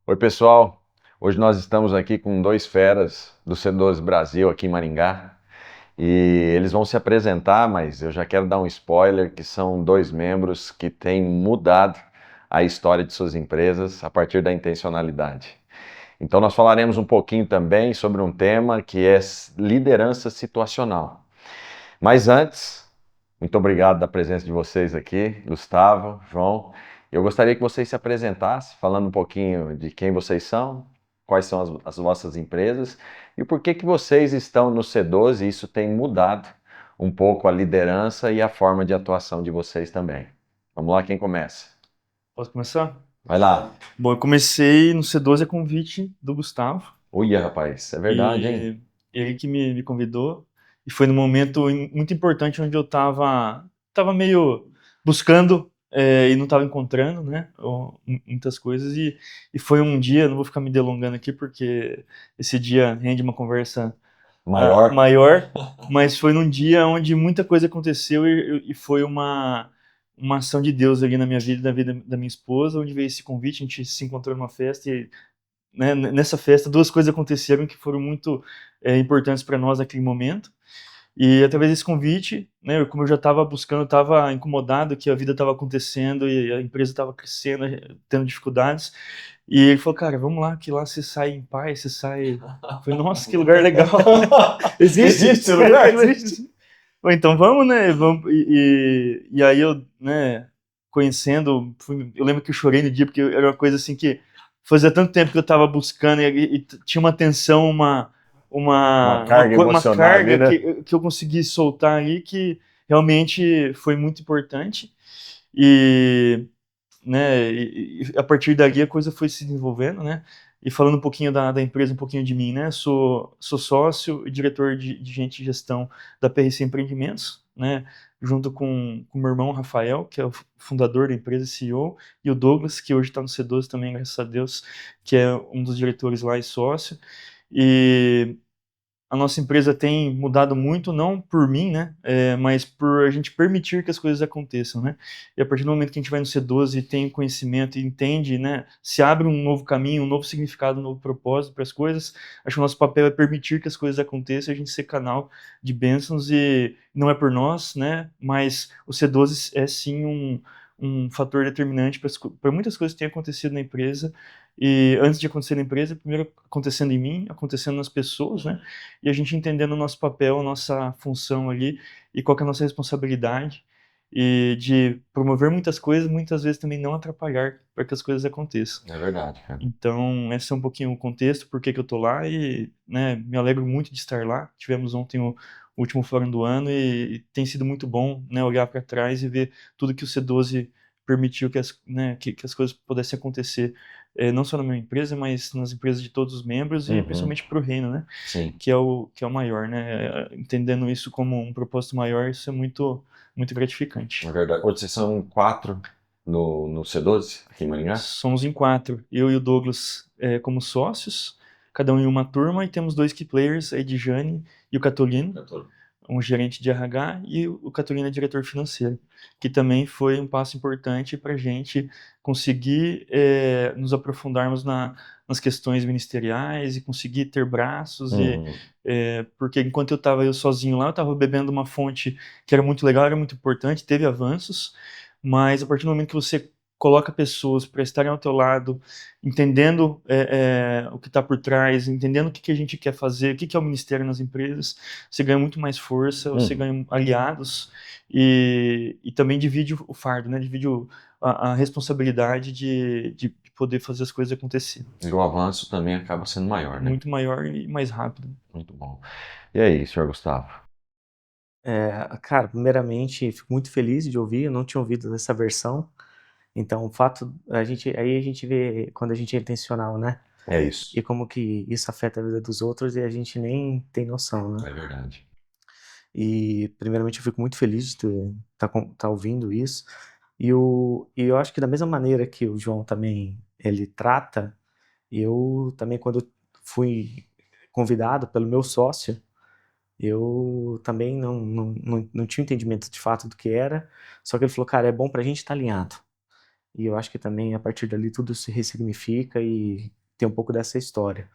Oi, pessoal. Hoje nós estamos aqui com dois feras do C12 Brasil aqui em Maringá e eles vão se apresentar, mas eu já quero dar um spoiler que são dois membros que têm mudado a história de suas empresas a partir da intencionalidade. Então nós falaremos um pouquinho também sobre um tema que é liderança situacional. Mas antes, muito obrigado da presença de vocês aqui, Gustavo, João. Eu gostaria que vocês se apresentassem, falando um pouquinho de quem vocês são, quais são as vossas empresas e por que que vocês estão no C12 e isso tem mudado um pouco a liderança e a forma de atuação de vocês também. Vamos lá, quem começa? Posso começar? Vai lá. Bom, eu comecei no C12 a convite do Gustavo Uia, rapaz, é verdade, hein? e ele que me convidou e foi num momento muito importante onde eu tava meio buscando e não tava encontrando, né, muitas coisas e foi um dia, não vou ficar me delongando aqui porque esse dia rende uma conversa Maior. maior, mas foi num dia onde muita coisa aconteceu e foi uma ação de Deus ali na minha vida e na vida da minha esposa, onde veio esse convite, a gente se encontrou numa festa e, né, nessa festa duas coisas aconteceram que foram muito importantes para nós naquele momento. E através desse convite, né, como eu já estava buscando, estava incomodado que a vida estava acontecendo e a empresa estava crescendo, tendo dificuldades. E ele falou, cara, vamos lá, que lá você sai em paz, você sai. Eu falei, nossa, que lugar legal. Existe? Existe esse lugar? Existe. Bom, então vamos, né? Vamos, e aí eu, né, conhecendo, eu lembro que eu chorei no dia, porque era uma coisa assim que fazia tanto tempo que eu estava buscando e tinha uma tensão, Uma carga uma emocional ali, carga né? que eu consegui soltar ali que realmente foi muito importante. E, né, a partir dali a coisa foi se desenvolvendo, né? E falando um pouquinho da empresa, um pouquinho de mim, né? Sou sócio e diretor de gente de gestão da PRC Empreendimentos, né? Junto com meu irmão Rafael, que é o fundador da empresa, CEO, e o Douglas, que hoje está no C12 também, graças a Deus, que é um dos diretores lá e sócio. E a nossa empresa tem mudado muito, não por mim, né, mas por a gente permitir que as coisas aconteçam, né. E a partir do momento que a gente vai no C12 e tem conhecimento e entende, né, se abre um novo caminho, um novo significado, um novo propósito para as coisas, acho que o nosso papel é permitir que as coisas aconteçam, a gente ser canal de bênçãos e não é por nós, né, mas o C12 é sim um fator determinante para muitas coisas que têm acontecido na empresa, e antes de acontecer na empresa, primeiro acontecendo em mim, acontecendo nas pessoas, né, e a gente entendendo o nosso papel, a nossa função ali e qual que é a nossa responsabilidade e de promover muitas coisas, muitas vezes também não atrapalhar para que as coisas aconteçam. É verdade, cara. Então, esse é um pouquinho o contexto, por que que eu tô lá e, né, me alegro muito de estar lá. Tivemos ontem o último fórum do ano e tem sido muito bom, né, olhar para trás e ver tudo que o C12 permitiu que que as coisas pudessem acontecer, não só na minha empresa, mas nas empresas de todos os membros e Uhum, principalmente para o reino, né? sim. Que é o maior, né? Entendendo isso como um propósito maior, isso é muito É gratificante. verdade. Hoje vocês são quatro no C12, aqui em Maringá? Somos em quatro, eu e o Douglas como sócios, cada um em uma turma, e temos dois key players, a Edjane e o Catolino, um gerente de RH, e o Catolino é diretor financeiro, que também foi um passo importante para a gente conseguir nos aprofundarmos nas questões ministeriais e conseguir ter braços, Uhum. porque enquanto eu sozinho lá, eu estava bebendo uma fonte que era muito legal, era muito importante, teve avanços, mas a partir do momento que você coloca pessoas para estarem ao teu lado, entendendo o que está por trás, entendendo o que a gente quer fazer, o que é o ministério nas empresas, você ganha muito mais força, você Uhum. ganha aliados e também divide o fardo, né? Divide a responsabilidade de poder fazer as coisas acontecer. E o avanço também acaba sendo maior, né? Muito maior e mais rápido. Muito bom. E aí, senhor Gustavo? Cara, primeiramente, fico muito feliz de ouvir, eu não tinha ouvido essa versão, então o fato a gente vê quando a gente é intencional, né, É isso. e como que isso afeta a vida dos outros e a gente nem tem noção, né. É verdade. E primeiramente eu fico muito feliz de tá ouvindo isso, e eu acho que da mesma maneira que o João também, ele trata, eu também quando fui convidado pelo meu sócio, eu também não tinha entendimento de fato do que era, só que ele falou: "Cara, é bom pra gente estar alinhado". E eu acho que também a partir dali tudo se ressignifica e tem um pouco dessa história.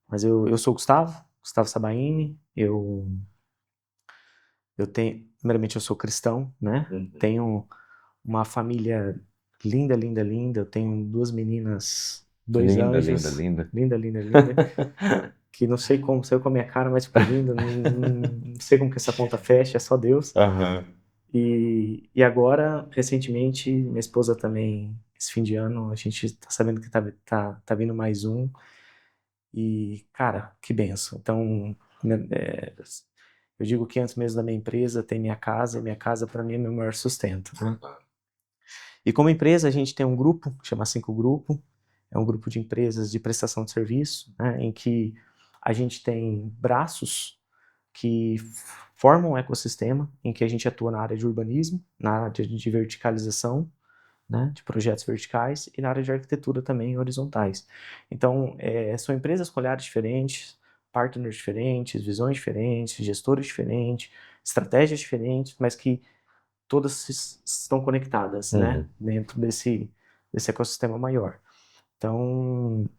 Mas eu sou o Gustavo Sabaini, primeiramente eu sou cristão, né? Tenho uma família linda, linda, linda. Eu tenho 2 meninas, 2 Linda, linda, anjos, linda. linda, linda, linda, que não sei como saiu com a minha cara, mas ficou linda. Não sei como que essa conta fecha, é só Deus. Aham. E agora, recentemente, minha esposa também, esse fim de ano, a gente tá sabendo que tá vindo mais um. E, cara, que benção. Então, né, eu digo que antes mesmo da minha empresa tem minha casa, e minha casa para mim é meu maior sustento, né? E como empresa, a gente tem um grupo, chama 5 Grupo, é um grupo de empresas de prestação de serviço, né, em que a gente tem braços que formam um ecossistema, em que a gente atua na área de urbanismo, na área de verticalização, né, de projetos verticais, e na área de arquitetura também horizontais. Então, são empresas com olhares diferentes, partners diferentes, visões diferentes, gestores diferentes, estratégias diferentes, mas que todas estão conectadas, né, dentro desse ecossistema maior. Então,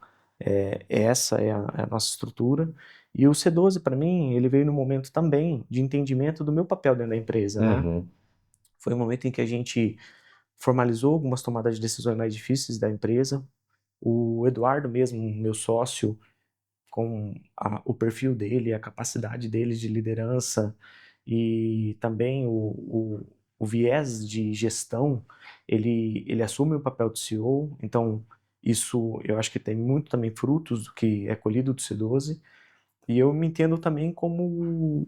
essa é a nossa estrutura. E o C12, para mim, ele veio no momento também de entendimento do meu papel dentro da empresa, né? Uhum. Foi um momento em que a gente formalizou algumas tomadas de decisões mais difíceis da empresa. O Eduardo mesmo, meu sócio, com o perfil dele, a capacidade dele de liderança e também o viés de gestão, ele assume o papel de CEO, então isso eu acho que tem muito também frutos do que é colhido do C12, e eu me entendo também como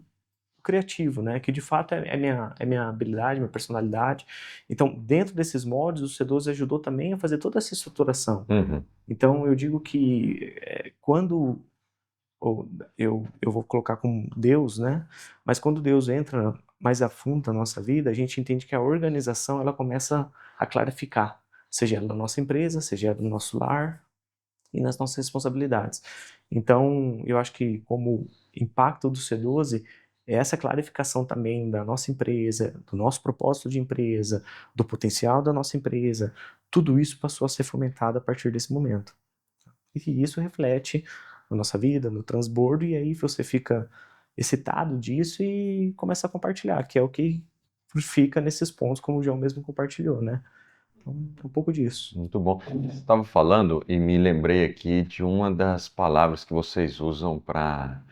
criativo, né, que de fato é minha habilidade, minha personalidade. Então, dentro desses moldes, o C12 ajudou também a fazer toda essa estruturação. Uhum. Então, eu digo que quando ou eu vou colocar como Deus, né? Mas quando Deus entra mais a fundo na nossa vida, a gente entende que a organização ela começa a clarificar, seja ela na nossa empresa, seja ela no nosso lar e nas nossas responsabilidades. Então, eu acho que como impacto do C12 é essa clarificação também da nossa empresa, do nosso propósito de empresa, do potencial da nossa empresa. Tudo isso passou a ser fomentado a partir desse momento. E isso reflete na nossa vida, no transbordo, e aí você fica excitado disso e começa a compartilhar, que é o que fica nesses pontos, como o João mesmo compartilhou, né? Então, é um pouco disso. Muito bom. Você estava falando e me lembrei aqui de uma das palavras que vocês usam para,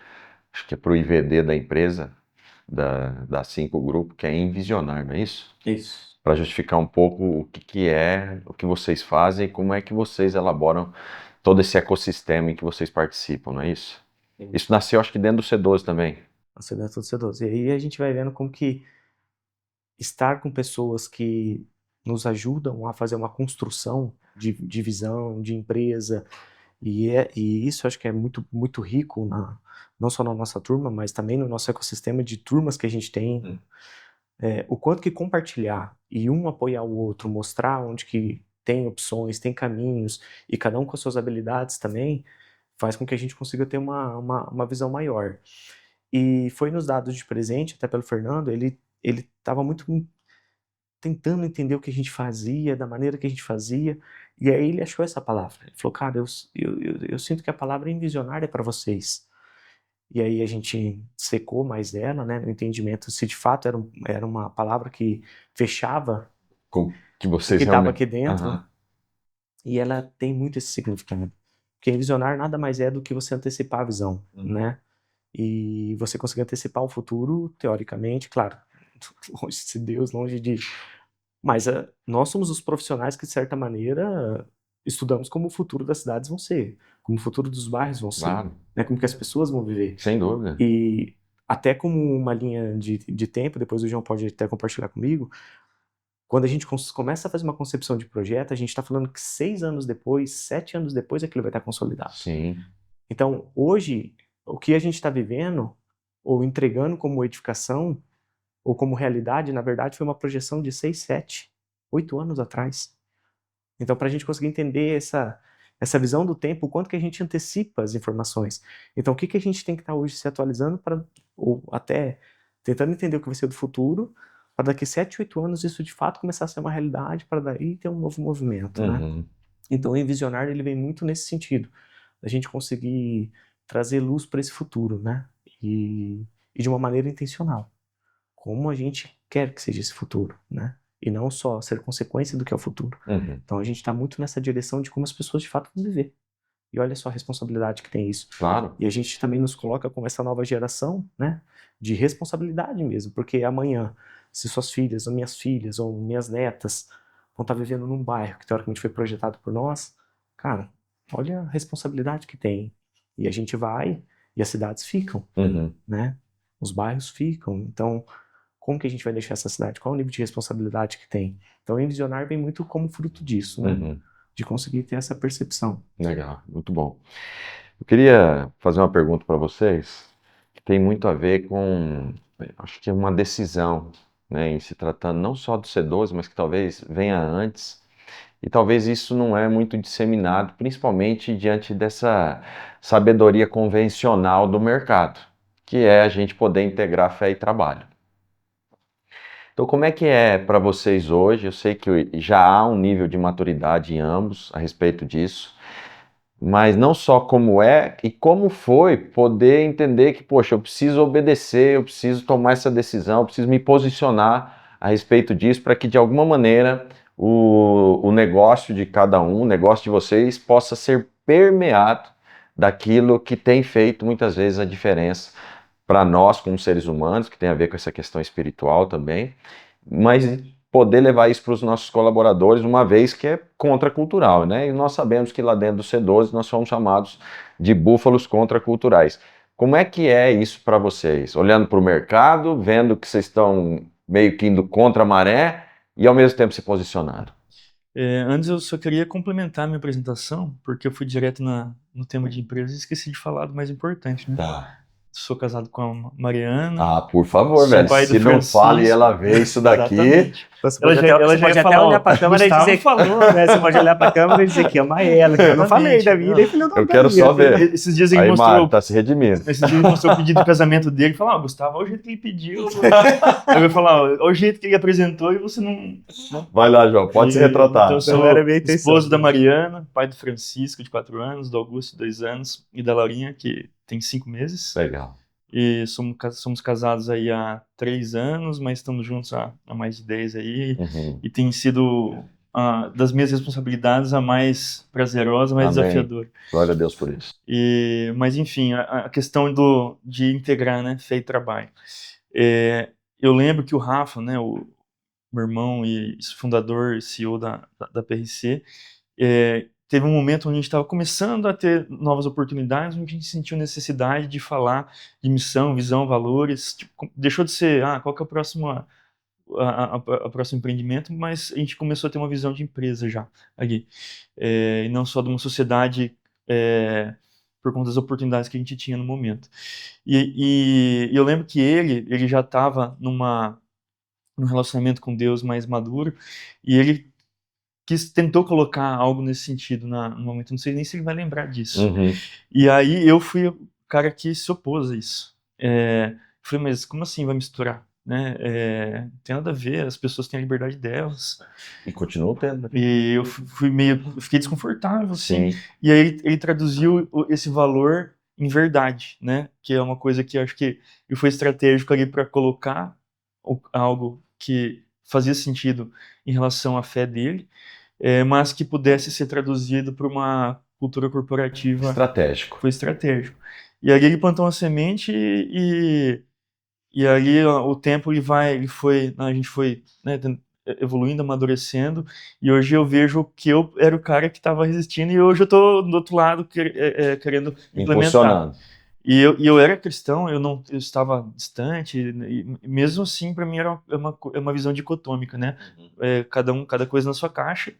acho que é para o IVD da empresa, da 5 Grupo, que é envisionar, não é isso? Isso. Para justificar um pouco o que é, o que vocês fazem e como é que vocês elaboram todo esse ecossistema em que vocês participam, não é isso? Isso nasceu, acho que dentro do C12 também. Nossa, é tudo C12. E aí a gente vai vendo como que estar com pessoas que nos ajudam a fazer uma construção de visão, de empresa, e isso eu acho que é muito, muito rico, não só na nossa turma, mas também no nosso ecossistema de turmas que a gente tem. O quanto que compartilhar e um apoiar o outro, mostrar onde que tem opções, tem caminhos, e cada um com as suas habilidades também, faz com que a gente consiga ter uma visão maior. E foi nos dados de presente, até pelo Fernando, ele estava muito tentando entender o que a gente fazia, da maneira que a gente fazia, e aí ele achou essa palavra. Ele falou, cara, eu sinto que a palavra envisionar é para vocês. E aí a gente secou mais dela, né, no entendimento se de fato era uma palavra que fechava Que o vocês que estava realmente. aqui dentro, Aham. e ela tem muito esse significado. Porque envisionar nada mais é do que você antecipar a visão, né? E você conseguir antecipar o futuro, teoricamente, claro, longe de Deus, longe de... Mas nós somos os profissionais que, de certa maneira, estudamos como o futuro das cidades vão ser, como o futuro dos bairros vão ser, Claro, né? Como que as pessoas vão viver. sem dúvida. E até como uma linha de tempo, depois o João pode até compartilhar comigo, quando a gente começa a fazer uma concepção de projeto, a gente está falando que 6 anos depois, 7 anos depois é que ele vai estar consolidado. Sim. Então, hoje, o que a gente está vivendo, ou entregando como edificação, ou como realidade, na verdade, foi uma projeção de 6, 7, 8 anos atrás. Então, para a gente conseguir entender essa visão do tempo, o quanto que a gente antecipa as informações. Então, o que a gente tem que estar hoje se atualizando para, ou até tentando entender o que vai ser do futuro, para daqui 7, 8 anos isso de fato começar a ser uma realidade, para daí ter um novo movimento, né? Uhum. Então o Envisionar ele vem muito nesse sentido, a gente conseguir trazer luz para esse futuro, né? E de uma maneira intencional, como a gente quer que seja esse futuro, né? E não só ser consequência do que é o futuro. Uhum. Então a gente está muito nessa direção de como as pessoas de fato vão viver. E olha só a responsabilidade que tem isso. Claro. E a gente também nos coloca como essa nova geração, né? De responsabilidade mesmo, porque amanhã, se suas filhas, ou minhas filhas, ou minhas netas vão estar vivendo num bairro que teoricamente foi projetado por nós, cara, olha a responsabilidade que tem. E a gente vai e as cidades ficam, Uhum. né? Os bairros ficam. Então, como que a gente vai deixar essa cidade? Qual é o nível de responsabilidade que tem? Então, o Envisionar vem muito como fruto disso, né? Uhum. De conseguir ter essa percepção. Legal, muito bom. Eu queria fazer uma pergunta para vocês que tem muito a ver com, acho que é uma decisão, né, em se tratando não só do C12, mas que talvez venha antes. E talvez isso não é muito disseminado, principalmente diante dessa sabedoria convencional do mercado, que é a gente poder integrar fé e trabalho. Então, como é que é para vocês hoje? Eu sei que já há um nível de maturidade em ambos a respeito disso, mas não só como é e como foi poder entender que, poxa, eu preciso obedecer, eu preciso tomar essa decisão, eu preciso me posicionar a respeito disso para que, de alguma maneira, o negócio de cada um, o negócio de vocês, possa ser permeado daquilo que tem feito muitas vezes a diferença para nós como seres humanos, que tem a ver com essa questão espiritual também, mas poder levar isso para os nossos colaboradores, uma vez que é contracultural, né? E nós sabemos que lá dentro do C12 nós somos chamados de búfalos contraculturais. Como é que é isso para vocês? Olhando para o mercado, vendo que vocês estão meio que indo contra a maré e ao mesmo tempo se posicionando. Antes eu só queria complementar a minha apresentação, porque eu fui direto no tema de empresas e esqueci de falar do mais importante, né? Tá. Sou casado com a Mariana. Ah, por favor, Sou velho. pai do Se não fala e ela vê isso daqui. Exatamente. Você Ela pode já, até, ela você já pode ia até falar, olhar para a câmera e Gustavo dizer que, falou. né, você pode olhar para a câmera e dizer que ama ela, que eu não falei da vida, e filho da Eu quero só ver. Esses dias ele Aí, mostrou, Mário, tá se redimindo. esses dias ele mostrou o pedido de casamento dele e falou, Gustavo, olha o jeito que ele pediu. Aí eu vou falar, olha o jeito que ele apresentou e você não... Vai lá, João, pode se retratar. Então eu sou Não era minha intenção. esposo da Mariana, pai do Francisco, de 4 anos, do Augusto, de 2 anos, e da Laurinha, que tem 5 meses. Legal. E somos casados aí há 3 anos, mas estamos juntos há mais de 10 aí. Uhum. E tem sido das minhas responsabilidades a mais prazerosa, mais Amém. desafiadora. Glória a Deus por isso. Mas enfim, a questão de integrar, né, fé e trabalho. Eu lembro que o Rafa, né, o meu irmão e fundador, CEO da PRC, teve um momento onde a gente estava começando a ter novas oportunidades, onde a gente sentiu necessidade de falar de missão, visão, valores. Tipo, deixou de ser, qual que é o próximo empreendimento, mas a gente começou a ter uma visão de empresa já ali. E não só de uma sociedade por conta das oportunidades que a gente tinha no momento. E eu lembro que ele já estava num relacionamento com Deus mais maduro, e ele tentou colocar algo nesse sentido no momento, não sei nem se ele vai lembrar disso. Uhum. E aí eu fui o cara que se opôs a isso. Falei, mas como assim vai misturar? Né? Não tem nada a ver, as pessoas têm a liberdade delas. E continuam tendo. E eu fiquei desconfortável, assim. Sim. E aí ele traduziu esse valor em verdade, né? Que é uma coisa que eu acho que ele foi estratégico ali para colocar algo que fazia sentido em relação à fé dele, mas que pudesse ser traduzido para uma cultura corporativa. Estratégico. Foi estratégico. E ali ele plantou uma semente e ali o tempo a gente foi, né, evoluindo, amadurecendo, e hoje eu vejo que eu era o cara que estava resistindo e hoje eu estou do outro lado querendo implementar. Impulsionando. E eu era cristão, eu estava distante, e mesmo assim, para mim, é uma visão dicotômica, né? Cada coisa na sua caixa,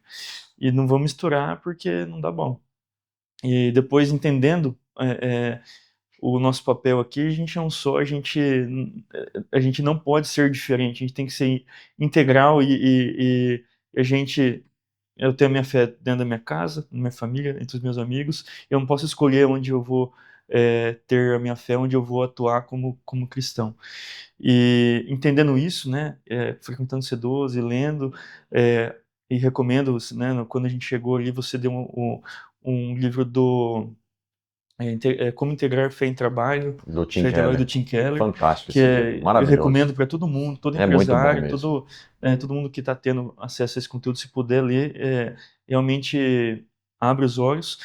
e não vou misturar porque não dá bom. E depois, entendendo o nosso papel aqui, a gente é um só, a gente não pode ser diferente, a gente tem que ser integral e eu tenho a minha fé dentro da minha casa, na minha família, entre os meus amigos, eu não posso escolher onde eu vou ter a minha fé, onde eu vou atuar como cristão. E entendendo isso, né, frequentando C12, lendo, e recomendo, né, quando a gente chegou ali, você deu um livro do Como Integrar Fé em Trabalho, Do Tim Fé em Trabalho do Keller. Tim Keller, Fantástico que esse livro, eu maravilhoso. recomendo para todo mundo, todo É muito bom empresário, mesmo. todo mundo que está tendo acesso a esse conteúdo, se puder ler, realmente abre os olhos.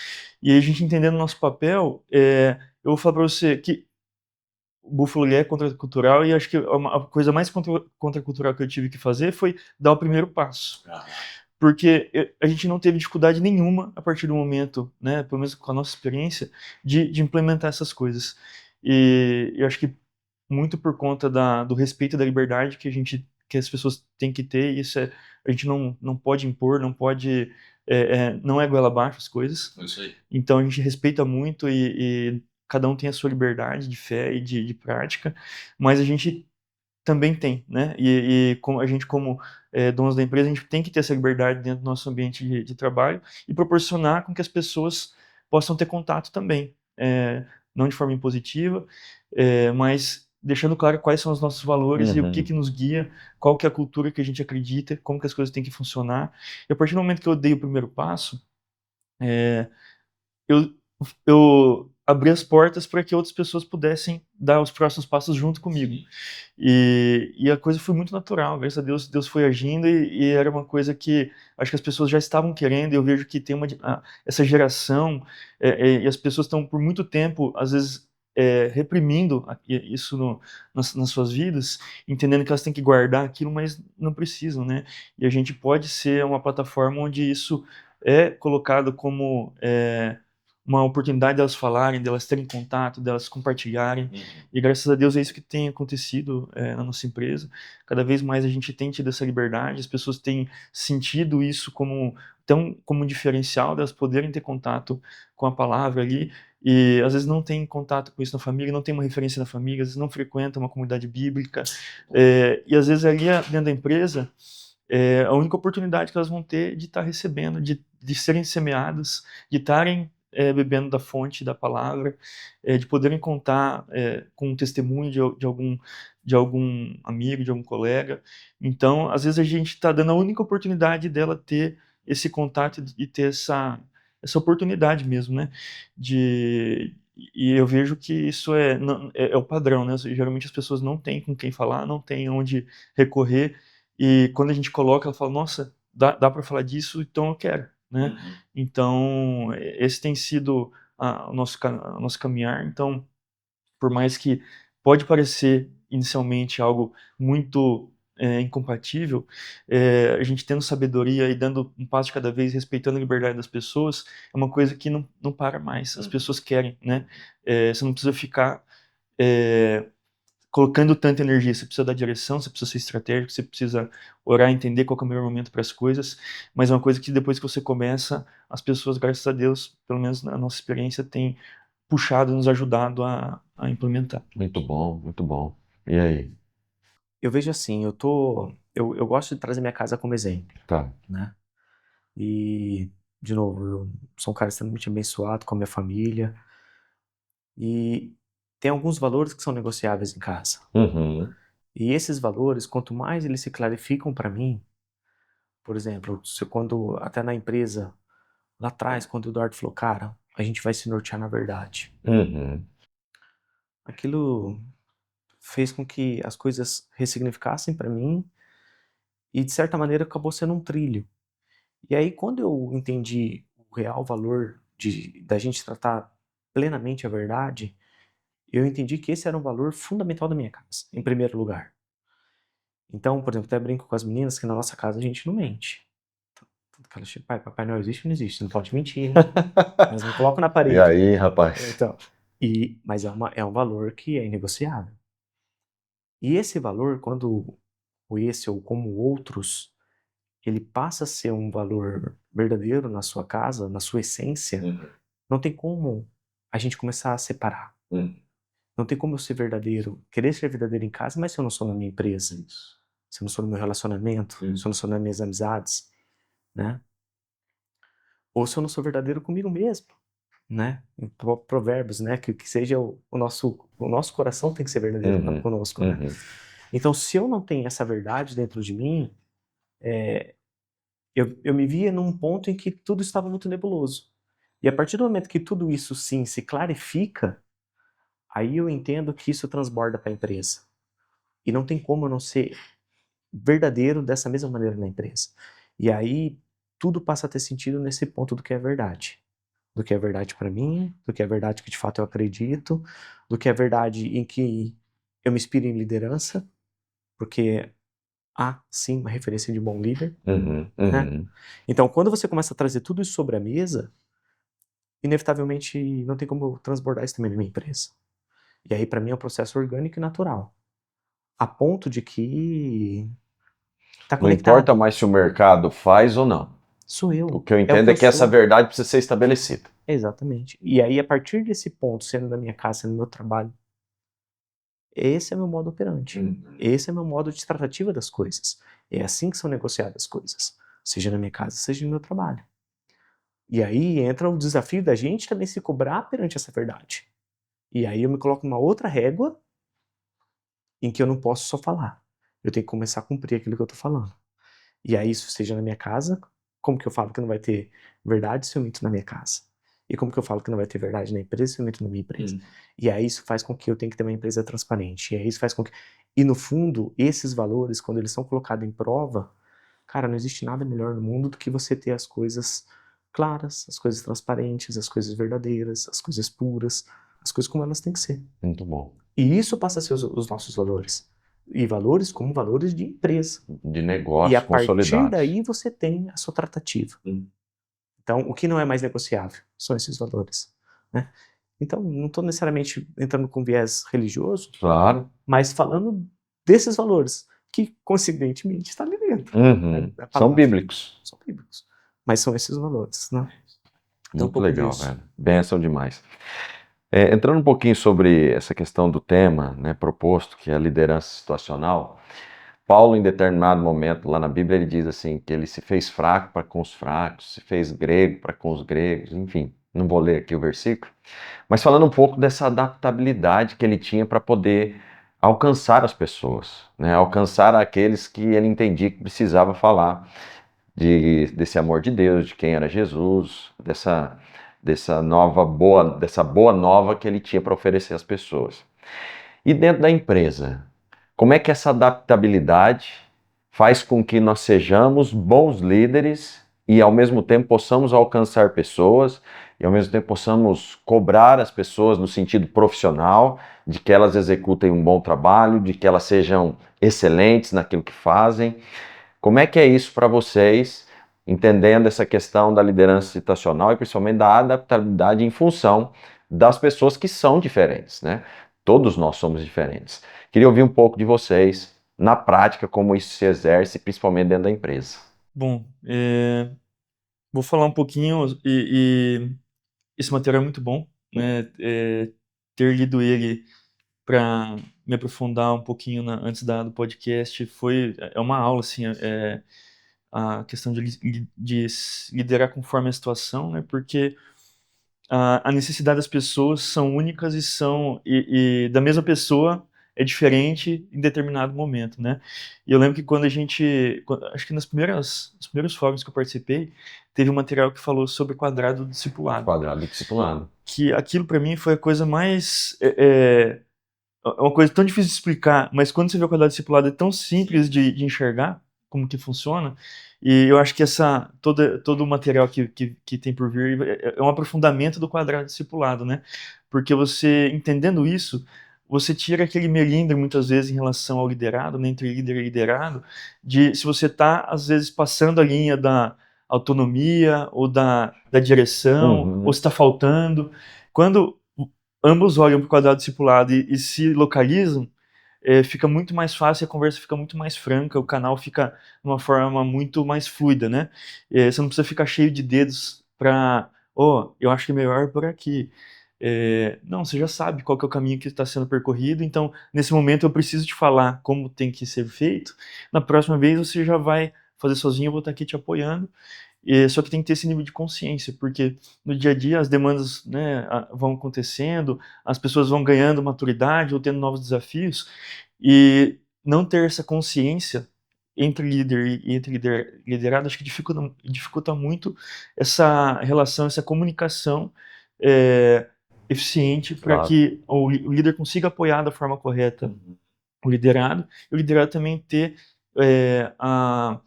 E aí a gente entendendo o nosso papel, eu vou falar para você que o Buffalo é contracultural e acho que a coisa mais contracultural que eu tive que fazer foi dar o primeiro passo. Porque a gente não teve dificuldade nenhuma a partir do momento, né, pelo menos com a nossa experiência, de implementar essas coisas. E eu acho que muito por conta do respeito da liberdade que as pessoas têm que ter, e isso a gente não pode impor, não pode, não é goela abaixo as coisas. É isso aí. Então a gente respeita muito e cada um tem a sua liberdade de fé e de prática, mas a gente também tem, né? E a gente, como donos da empresa, a gente tem que ter essa liberdade dentro do nosso ambiente de trabalho e proporcionar com que as pessoas possam ter contato também, não de forma impositiva, mas deixando claro quais são os nossos valores e o que nos guia, qual que é a cultura que a gente acredita, como que as coisas têm que funcionar. E a partir do momento que eu dei o primeiro passo, eu, eu abri as portas para que outras pessoas pudessem dar os próximos passos junto comigo. E a coisa foi muito natural, graças a Deus, Deus foi agindo e era uma coisa que acho que as pessoas já estavam querendo. Eu vejo que tem essa geração, e as pessoas estão por muito tempo, às vezes, reprimindo isso nas suas vidas, entendendo que elas têm que guardar aquilo, mas não precisam, né? E a gente pode ser uma plataforma onde isso é colocado como uma oportunidade delas falarem, delas terem contato, delas compartilharem. E graças a Deus é isso que tem acontecido na nossa empresa. Cada vez mais a gente tem tido essa liberdade, as pessoas têm sentido isso como um diferencial delas poderem ter contato com a palavra ali. E às vezes não tem contato com isso na família, não tem uma referência na família, às vezes não frequenta uma comunidade bíblica. E às vezes ali dentro da empresa é a única oportunidade que elas vão ter de estar recebendo, de serem semeadas, de estarem bebendo da fonte da palavra, de poderem contar com um testemunho de algum amigo, de algum colega. Então, às vezes a gente está dando a única oportunidade dela ter esse contato e ter essa oportunidade mesmo, né? E eu vejo que isso é o padrão, né? Geralmente as pessoas não têm com quem falar, não têm onde recorrer, e quando a gente coloca, ela fala, nossa, dá para falar disso, então eu quero, né? Então, esse tem sido o nosso caminhar. Então, por mais que pode parecer inicialmente algo muito incompatível, a gente tendo sabedoria e dando um passo de cada vez, respeitando a liberdade das pessoas, é uma coisa que não para mais. As pessoas querem, né? Você não precisa ficar colocando tanta energia. Você precisa dar direção, você precisa ser estratégico, você precisa orar e entender qual que é o melhor momento para as coisas, mas é uma coisa que depois que você começa, as pessoas, graças a Deus, pelo menos na nossa experiência, têm puxado, nos ajudado a implementar. Muito bom, muito bom. E aí? Eu vejo assim, eu gosto de trazer minha casa como exemplo, Tá. né? E, de novo, eu sou um cara extremamente abençoado com a minha família. E tem alguns valores que são negociáveis em casa. E esses valores, quanto mais eles se clarificam para mim, por exemplo, quando até na empresa, lá atrás, quando o Eduardo falou, cara, a gente vai se nortear na verdade. Aquilo fez com que as coisas ressignificassem para mim e, de certa maneira, acabou sendo um trilho. E aí, quando eu entendi o real valor da gente tratar plenamente a verdade, eu entendi que esse era um valor fundamental da minha casa, em primeiro lugar. Então, por exemplo, até brinco com as meninas que na nossa casa a gente não mente. Tanto que elas chegam, pai, Papai Noel existe ou não existe? Você não pode mentir, hein? Elas me colocam na parede. E aí, rapaz? Então, mas é um valor que é inegociável. E esse valor, quando esse ou como outros, ele passa a ser um valor verdadeiro na sua casa, na sua essência, não tem como a gente começar a separar. Não tem como eu ser verdadeiro, querer ser verdadeiro em casa, mas se eu não sou na minha empresa, se eu não sou no meu relacionamento, se eu não sou nas minhas amizades, né? Ou se eu não sou verdadeiro comigo mesmo, né? Em Provérbios, né? Que seja o nosso coração tem que ser verdadeiro Uhum, conosco, né? uhum. Então, se eu não tenho essa verdade dentro de mim, eu me via num ponto em que tudo estava muito nebuloso. E a partir do momento que tudo isso sim se clarifica, aí eu entendo que isso transborda para a empresa. E não tem como eu não ser verdadeiro dessa mesma maneira na empresa. E aí tudo passa a ter sentido nesse ponto do que é verdade. Do que é verdade para mim, do que é verdade que de fato eu acredito, do que é verdade em que eu me inspiro em liderança, porque há sim uma referência de bom líder, Uhum, né? uhum. Então, quando você começa a trazer tudo isso sobre a mesa, inevitavelmente não tem como eu transbordar isso também na minha empresa. E aí, para mim, é um processo orgânico e natural. A ponto de que tá Não importa conectado. mais se o mercado faz ou não. Sou O eu. que eu É o entendo que é eu que essa sou. verdade precisa ser estabelecida. Exatamente. E aí, a partir desse ponto, sendo na minha casa, sendo no meu trabalho, esse é meu modo operante. Esse é meu modo de tratativa das coisas. É assim que são negociadas as coisas. Seja na minha casa, seja no meu trabalho. E aí entra o desafio da gente também se cobrar perante essa verdade. E aí eu me coloco numa outra régua em que eu não posso só falar. Eu tenho que começar a cumprir aquilo que eu tô falando. E aí isso seja na minha casa, como que eu falo que não vai ter verdade se eu minto na minha casa? E como que eu falo que não vai ter verdade na empresa se eu minto na minha empresa? E aí isso faz com que eu tenha que ter uma empresa transparente. E aí isso faz com que... E no fundo, esses valores, quando eles são colocados em prova, cara, não existe nada melhor no mundo do que você ter as coisas claras, as coisas transparentes, as coisas verdadeiras, as coisas puras, as coisas como elas têm que ser. Muito bom. E isso passa a ser os nossos valores. E valores como valores de empresa. De E a negócios partir consolidados. daí você tem a sua tratativa. Então, o que não é mais negociável são esses valores, né? Então, não estou necessariamente entrando com viés religioso, Claro. mas falando desses valores, que coincidentemente está ali dentro. Uhum. Né? São bíblicos. São bíblicos. Mas são esses valores, né? Então, um Muito pouco legal, disso. velho. Bênção demais. Entrando um pouquinho sobre essa questão do tema, né, proposto, que é a liderança situacional, Paulo, em determinado momento lá na Bíblia, ele diz assim, que ele se fez fraco para com os fracos, se fez grego para com os gregos, enfim, não vou ler aqui o versículo, mas falando um pouco dessa adaptabilidade que ele tinha para poder alcançar as pessoas, né, alcançar aqueles que ele entendia que precisava falar desse amor de Deus, de quem era Jesus, dessa boa nova que ele tinha para oferecer às pessoas. E dentro da empresa, como é que essa adaptabilidade faz com que nós sejamos bons líderes e ao mesmo tempo possamos alcançar pessoas e ao mesmo tempo possamos cobrar as pessoas no sentido profissional, de que elas executem um bom trabalho, de que elas sejam excelentes naquilo que fazem? Como é que é isso para vocês, entendendo essa questão da liderança situacional e principalmente da adaptabilidade em função das pessoas que são diferentes, né? Todos nós somos diferentes. Queria ouvir um pouco de vocês, na prática, como isso se exerce, principalmente dentro da empresa. Bom, vou falar um pouquinho e esse material é muito bom, né? Ter lido ele para me aprofundar um pouquinho antes do podcast é uma aula, assim, a questão de liderar conforme a situação, né? Porque a necessidade das pessoas são únicas e da mesma pessoa é diferente em determinado momento, né? E eu lembro que acho que nos primeiros fóruns que eu participei, teve um material que falou sobre quadrado discipulado. Quadrado discipulado. Que aquilo para mim foi a coisa mais é uma coisa tão difícil de explicar, mas quando você vê o quadrado discipulado é tão simples de enxergar como que funciona, e eu acho que todo o material que tem por vir é um aprofundamento do quadrado discipulado, né? Porque você, entendendo isso, você tira aquele melindre, muitas vezes, em relação ao liderado, né, entre líder e liderado, de se você está, às vezes, passando a linha da autonomia ou da direção, ou se está faltando. Quando ambos olham para o quadrado discipulado e se localizam, fica muito mais fácil, a conversa fica muito mais franca, o canal fica de uma forma muito mais fluida, né? Você não precisa ficar cheio de dedos para, eu acho que é melhor por aqui. Não, você já sabe qual que é o caminho que está sendo percorrido, então, nesse momento eu preciso te falar como tem que ser feito, na próxima vez você já vai fazer sozinho, eu vou estar aqui te apoiando, Só que tem que ter esse nível de consciência, porque no dia a dia as demandas, né, vão acontecendo, as pessoas vão ganhando maturidade ou tendo novos desafios, e não ter essa consciência entre líder e entre liderado, acho que dificulta muito essa relação, essa comunicação eficiente para Claro. que o líder consiga apoiar da forma correta o liderado, e o liderado também ter a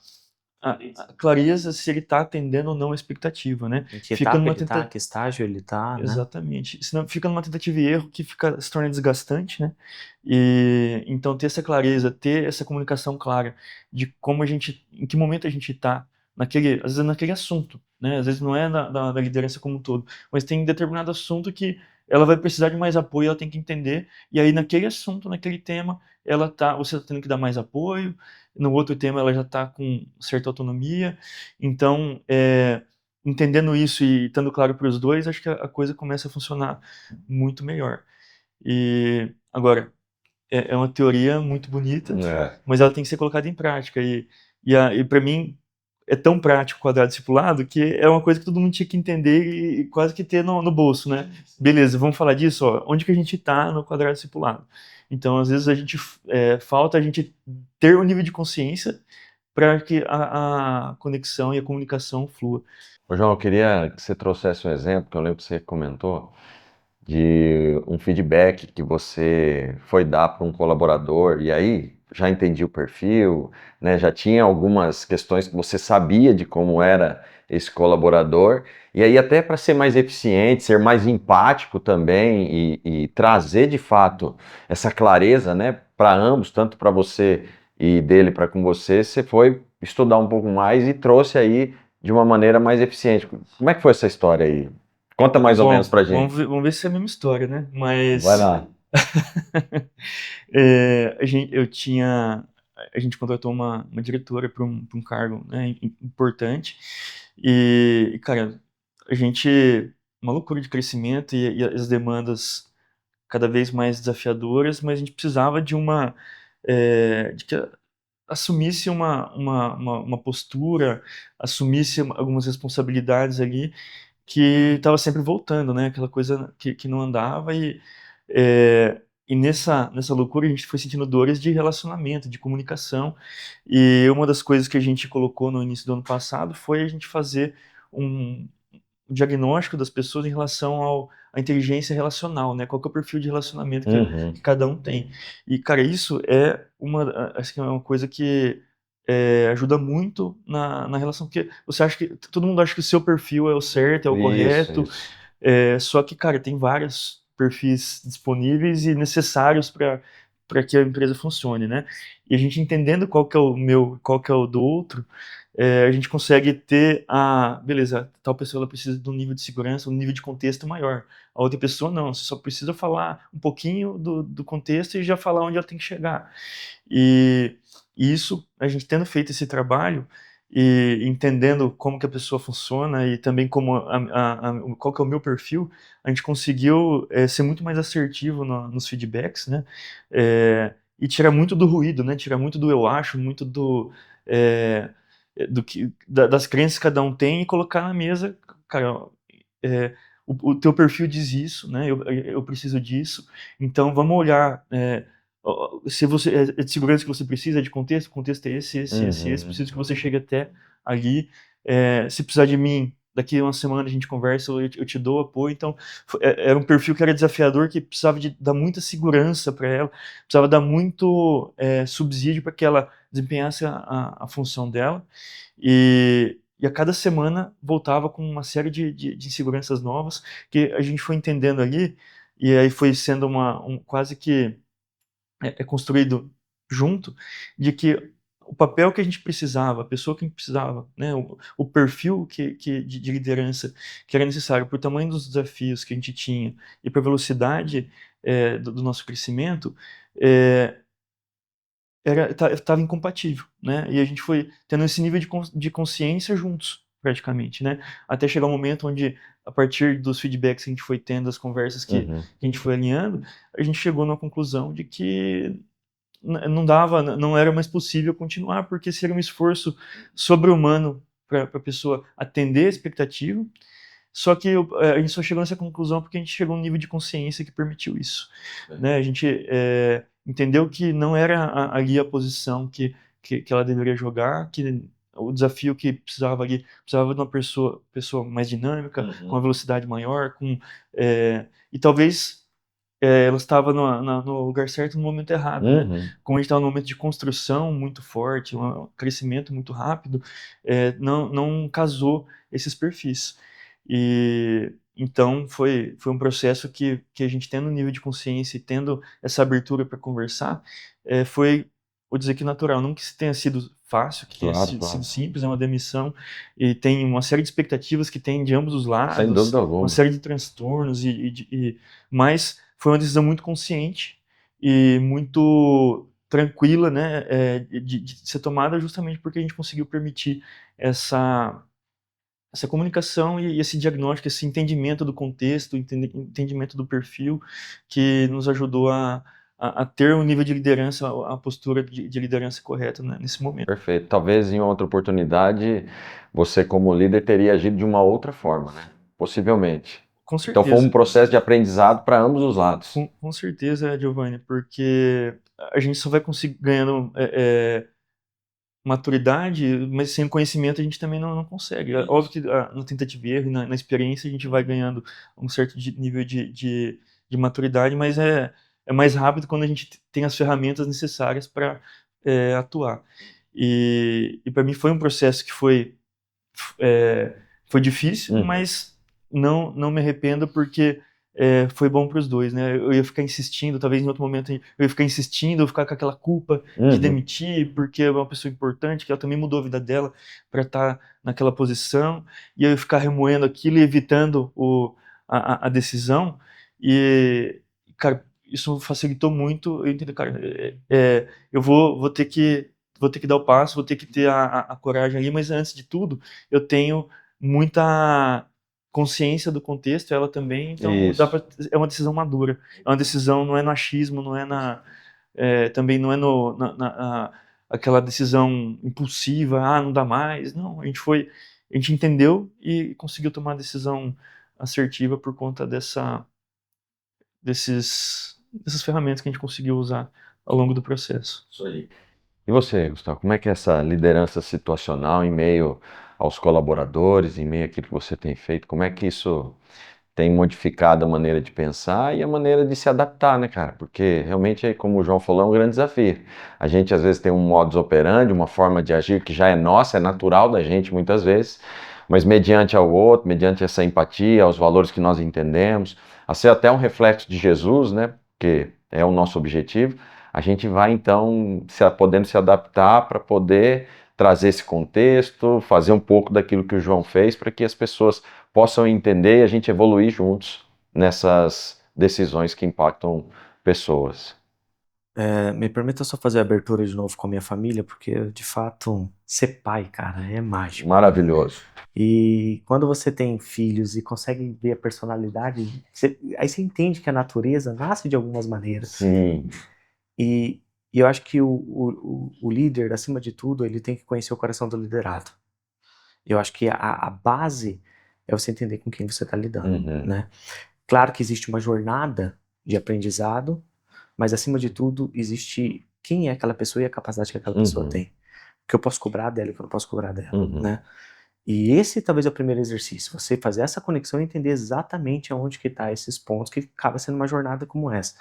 clareza se ele está atendendo ou não a expectativa, né? Em que Fica etapa numa ele tá, que estágio ele tá, né? Exatamente. Senão fica numa tentativa e erro que se torna desgastante, né? Então ter essa clareza, ter essa comunicação clara de como em que momento a gente está às vezes naquele assunto, né? Às vezes não é da liderança como um todo, mas tem determinado assunto que ela vai precisar de mais apoio, ela tem que entender, e aí naquele assunto, naquele tema, você está tendo que dar mais apoio, no outro tema ela já está com certa autonomia, então, entendendo isso e estando claro para os dois, acho que a coisa começa a funcionar muito melhor. E agora, é uma teoria muito bonita, mas ela tem que ser colocada em prática. E para mim, é tão prático o quadrado discipulado que é uma coisa que todo mundo tinha que entender e quase que ter no bolso, né? Beleza, vamos falar disso, ó, onde que a gente está no quadrado discipulado? Então, às vezes, falta a gente ter um nível de consciência para que a conexão e a comunicação flua. Ô, João, eu queria que você trouxesse um exemplo, que eu lembro que você comentou, de um feedback que você foi dar para um colaborador, e aí já entendi o perfil, né, já tinha algumas questões que você sabia de como era esse colaborador, e aí até para ser mais eficiente, ser mais empático também e trazer de fato essa clareza, né, para ambos, tanto para você e dele para com você, você foi estudar um pouco mais e trouxe aí de uma maneira mais eficiente. Como é que foi essa história aí? Conta mais ou menos Bom, pra gente. vamos ver se é a mesma história, né? Vai lá. A gente contratou uma diretora para um cargo, né, importante, e, cara, uma loucura de crescimento e as demandas cada vez mais desafiadoras, mas a gente precisava de que assumisse uma postura, assumisse algumas responsabilidades ali, que estava sempre voltando, né? Aquela coisa que não andava e nessa loucura a gente foi sentindo dores de relacionamento, de comunicação. E uma das coisas que a gente colocou no início do ano passado foi a gente fazer um diagnóstico das pessoas em relação à inteligência relacional, né? Qual que é o perfil de relacionamento que cada um tem. E, cara, isso acho que é uma coisa que ajuda muito na relação, porque você acha que todo mundo acha que o seu perfil é o certo, é o correto, Isso. só que, cara, tem vários perfis disponíveis e necessários para que a empresa funcione, né? E a gente entendendo qual que é o meu, qual que é o do outro, a gente consegue ter beleza, tal pessoa ela precisa de um nível de segurança, um nível de contexto maior. A outra pessoa não, você só precisa falar um pouquinho do contexto e já falar onde ela tem que chegar. E isso, a gente tendo feito esse trabalho e entendendo como que a pessoa funciona e também como qual que é o meu perfil, a gente conseguiu ser muito mais assertivo nos feedbacks, né? E tirar muito do ruído, né? Tirar muito do eu acho, muito das crenças que cada um tem e colocar na mesa, cara, o teu perfil diz isso, né? Eu preciso disso, então vamos olhar. Se você é de segurança que você precisa, é de contexto, o contexto é esse, preciso que você chegue até ali. Se precisar de mim, daqui a uma semana a gente conversa, eu te dou apoio. Então, era um perfil que era desafiador, que precisava dar muita segurança para ela, precisava dar muito subsídio para que ela desempenhasse a função dela. E a cada semana voltava com uma série de inseguranças novas que a gente foi entendendo ali, e aí foi sendo quase que construído junto, de que o papel que a gente precisava, a pessoa que a gente precisava, né, o perfil de liderança que era necessário para o tamanho dos desafios que a gente tinha e para a velocidade do nosso crescimento, estava incompatível, né? E a gente foi tendo esse nível de consciência juntos, praticamente, né? Até chegar um momento onde, a partir dos feedbacks que a gente foi tendo, das conversas que a gente foi alinhando, a gente chegou na conclusão de que não era mais possível continuar, porque seria um esforço sobre-humano para a pessoa atender a expectativa. Só que a gente só chegou nessa conclusão porque a gente chegou a um nível de consciência que permitiu isso, né? A gente entendeu que não era ali a posição que ela deveria jogar, que o desafio que precisava ali, precisava de uma pessoa mais dinâmica, com uma velocidade maior, e talvez ela estava no lugar certo no momento errado, né? Como a gente estava num momento de construção muito forte, um crescimento muito rápido, não casou esses perfis. E então foi um processo que a gente tendo um nível de consciência e tendo essa abertura para conversar, foi, vou dizer que natural, não que tenha sido fácil, que tenha sido simples, é uma demissão e tem uma série de expectativas que tem de ambos os lados, Sem dúvida alguma. uma série de transtornos mas foi uma decisão muito consciente e muito tranquila, né, de ser tomada justamente porque a gente conseguiu permitir essa comunicação e esse diagnóstico, esse entendimento do contexto, entendimento do perfil, que nos ajudou a ter um nível de liderança, a postura de liderança correta, né, nesse momento. Perfeito. Talvez em outra oportunidade você, como líder, teria agido de uma outra forma, né? Possivelmente. Com certeza. Então foi um processo de aprendizado para ambos os lados. Com certeza, Giovanni, porque a gente só vai conseguir ganhando maturidade, mas sem conhecimento a gente também não consegue. É óbvio que na tentativa e erro, na experiência, a gente vai ganhando um certo nível de maturidade, mas é mais rápido quando a gente tem as ferramentas necessárias para atuar. E para mim foi um processo que foi difícil, mas não me arrependo porque foi bom para os dois, né? Eu ia ficar insistindo, talvez em outro momento eu ia ficar insistindo, eu ia ficar com aquela culpa de demitir, porque é uma pessoa importante, que ela também mudou a vida dela para estar naquela posição, e eu ia ficar remoendo aquilo e evitando a decisão. E, cara, isso facilitou muito. Eu entendi, cara, eu vou ter que dar o passo, vou ter que ter a coragem ali, mas antes de tudo, eu tenho muita consciência do contexto, ela também, então é uma decisão madura, é uma decisão, não é no achismo, não é também não é aquela decisão impulsiva, não dá mais, não, a gente entendeu e conseguiu tomar a decisão assertiva por conta dessas ferramentas que a gente conseguiu usar ao longo do processo. Isso aí. E você, Gustavo, como é que é essa liderança situacional em meio aos colaboradores, em meio àquilo que você tem feito, como é que isso tem modificado a maneira de pensar e a maneira de se adaptar, né, cara? Porque realmente, como o João falou, é um grande desafio. A gente às vezes tem um modus operandi, uma forma de agir que já é nossa, é natural da gente muitas vezes, mas mediante ao outro, mediante essa empatia, aos valores que nós entendemos, a ser até um reflexo de Jesus, né? Que é o nosso objetivo, a gente vai então podendo se adaptar para poder trazer esse contexto, fazer um pouco daquilo que o João fez para que as pessoas possam entender e a gente evoluir juntos nessas decisões que impactam pessoas. Me permita só fazer a abertura de novo com a minha família, porque de fato ser pai, cara, é mágico. Maravilhoso. E quando você tem filhos e consegue ver a personalidade, aí você entende que a natureza nasce de algumas maneiras. Sim. E eu acho que o líder, acima de tudo, ele tem que conhecer o coração do liderado. Eu acho que a base é você entender com quem você está lidando, né? Claro que existe uma jornada de aprendizado, mas acima de tudo existe quem é aquela pessoa e a capacidade que aquela pessoa tem. O que eu posso cobrar dela e o que eu não posso cobrar dela, né? E esse talvez é o primeiro exercício, você fazer essa conexão e entender exatamente aonde que tá esses pontos, que acaba sendo uma jornada como essa.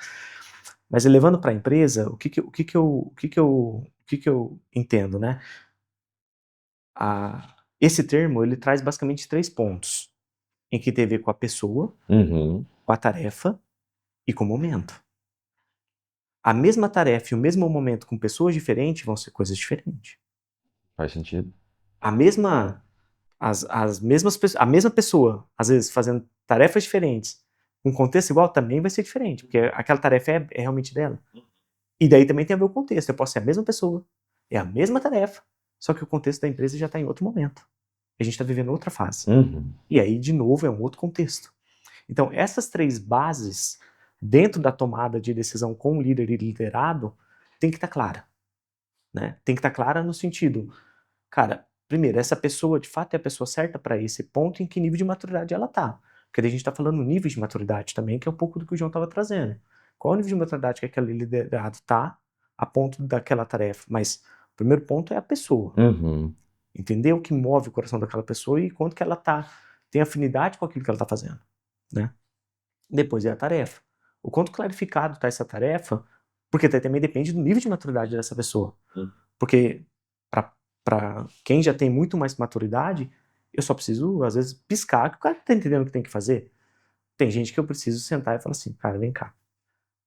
Mas levando para a empresa, o que eu entendo, né? Esse termo, ele traz basicamente 3 pontos, em que tem a ver com a pessoa, com a tarefa e com o momento. A mesma tarefa e o mesmo momento com pessoas diferentes vão ser coisas diferentes. Faz sentido. A mesma pessoa, às vezes, fazendo tarefas diferentes, com contexto igual, também vai ser diferente, porque aquela tarefa é realmente dela. E daí também tem a ver o contexto. Eu posso ser a mesma pessoa, é a mesma tarefa, só que o contexto da empresa já está em outro momento. A gente está vivendo outra fase. E aí, de novo, é um outro contexto. Então, essas 3 bases, dentro da tomada de decisão com o líder e liderado, tem que estar clara. Né? Tem que estar clara no sentido, cara, primeiro, essa pessoa de fato é a pessoa certa para esse ponto, em que nível de maturidade ela tá. Porque daí a gente está falando nível de maturidade também, que é um pouco do que o João estava trazendo. Qual é o nível de maturidade que aquele liderado tá a ponto daquela tarefa? Mas o primeiro ponto é a pessoa. Uhum. Entender o que move o coração daquela pessoa e quanto que ela tem afinidade com aquilo que ela está fazendo, né? Depois é a tarefa. O quanto clarificado está essa tarefa, porque também depende do nível de maturidade dessa pessoa. Porque para quem já tem muito mais maturidade, eu só preciso, às vezes, piscar que o cara está entendendo o que tem que fazer. Tem gente que eu preciso sentar e falar assim, cara, vem cá,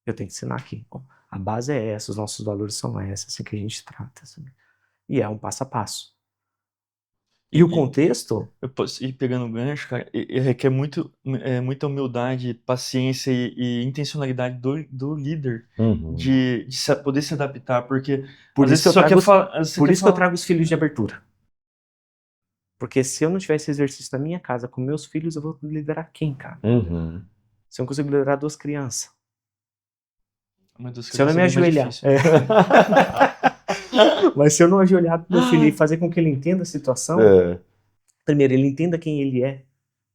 eu tenho que ensinar aqui. Ó, a base é essa, os nossos valores são esses, assim que a gente trata. Assim. E é um passo a passo. E o contexto... Eu posso ir pegando o gancho, cara, e requer muita humildade, paciência e intencionalidade do líder Uhum. de poder se adaptar, porque Por às isso vezes que eu só trago quer os- falar. Por isso que eu trago os filhos de abertura. Porque se eu não tiver esse exercício na minha casa com meus filhos, eu vou liderar quem, cara? Uhum. Se eu não consigo liderar 2 crianças. Mas Se eu não me é bem mais ajoelhar. difícil. Mas se eu não ajoelhar pro meu filho e fazer com que ele entenda a situação, É. primeiro, ele entenda quem ele é,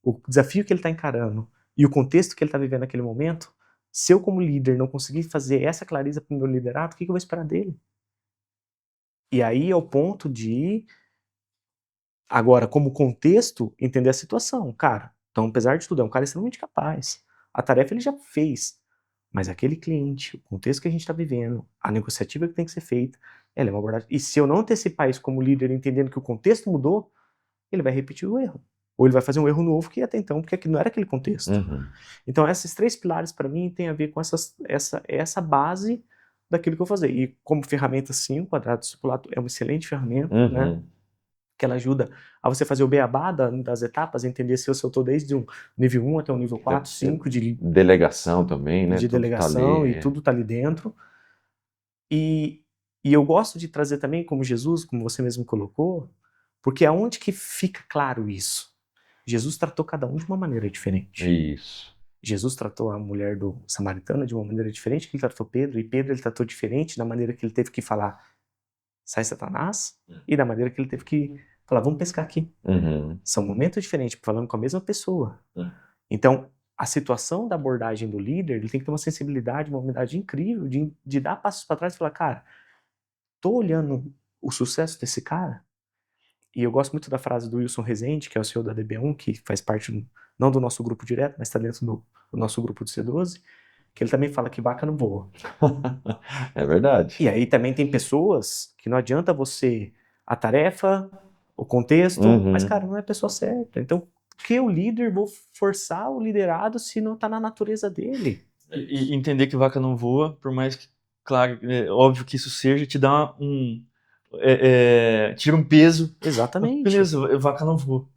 o desafio que ele está encarando e o contexto que ele está vivendo naquele momento, se eu, como líder, não conseguir fazer essa clareza para o meu liderado, o que eu vou esperar dele? E aí é o ponto de, agora, como contexto, entender a situação. Cara, então, apesar de tudo, é um cara extremamente capaz. A tarefa ele já fez. Mas aquele cliente, o contexto que a gente está vivendo, a negociativa que tem que ser feita, ela é uma abordagem. E se eu não antecipar isso como líder, entendendo que o contexto mudou, ele vai repetir o erro. Ou ele vai fazer um erro novo que até então, porque não era aquele contexto. Uhum. Então, esses 3 pilares, para mim, tem a ver com essa base daquilo que eu vou fazer. E como ferramenta, sim, o quadrado discipulado é uma excelente ferramenta, né? Uhum. Que ela ajuda a você fazer o beabá das etapas, entender se eu estou desde um nível 1 até o nível 4, 5 de Delegação também, né? Tudo tá delegação ali, e tudo tá ali dentro. E eu gosto de trazer também, como Jesus, como você mesmo colocou, porque aonde que fica claro isso? Jesus tratou cada um de uma maneira diferente. Isso. Jesus tratou a mulher do samaritano de uma maneira diferente que ele tratou Pedro, e Pedro ele tratou diferente da maneira que ele teve que falar sai Satanás, e da maneira que ele teve que falar vamos pescar aqui. Uhum. São momentos diferentes, falando com a mesma pessoa. Uhum. Então, a situação da abordagem do líder, ele tem que ter uma sensibilidade, uma humildade incrível de dar passos para trás e falar, cara, tô olhando o sucesso desse cara, e eu gosto muito da frase do Wilson Rezende, que é o CEO da DB1, que faz parte, não do nosso grupo direto, mas está dentro do nosso grupo do C12, que ele também fala que vaca não voa. É verdade. E aí também tem pessoas que não adianta você, a tarefa, o contexto, Uhum. mas cara, não é a pessoa certa. Então, por que o líder vou forçar o liderado se não está na natureza dele? E entender que vaca não voa, por mais que, claro, é óbvio que isso seja, te dá tira um peso. Exatamente. Beleza, vaca não voa.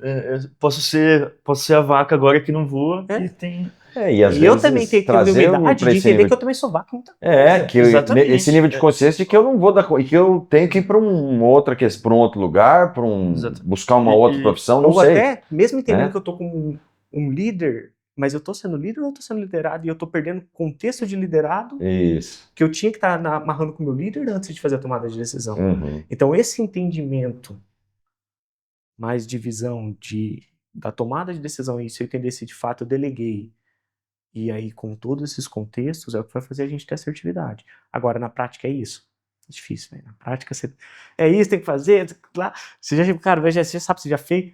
Posso ser a vaca agora que não voa e tem... E às E vezes eu também tenho que ter trazer humildade pra de esse entender nível... que eu também sou vaca muita que Exatamente. esse nível de consciência de que eu não vou dar e que eu tenho que ir para para um outro lugar, buscar uma outra profissão, não ou sei. até, mesmo entendendo né? que eu tô como um líder, mas eu tô sendo líder ou eu tô sendo liderado? E eu tô perdendo o contexto de liderado Isso. que eu tinha que estar amarrando com o meu líder antes de fazer a tomada de decisão. Uhum. Então, esse entendimento mais de visão da tomada de decisão, e se eu entender se de fato eu deleguei, e aí com todos esses contextos, é o que vai fazer a gente ter assertividade. Agora, na prática é isso. É difícil, velho. Na prática, é isso, tem que fazer, lá. Você já sabe, você já fez.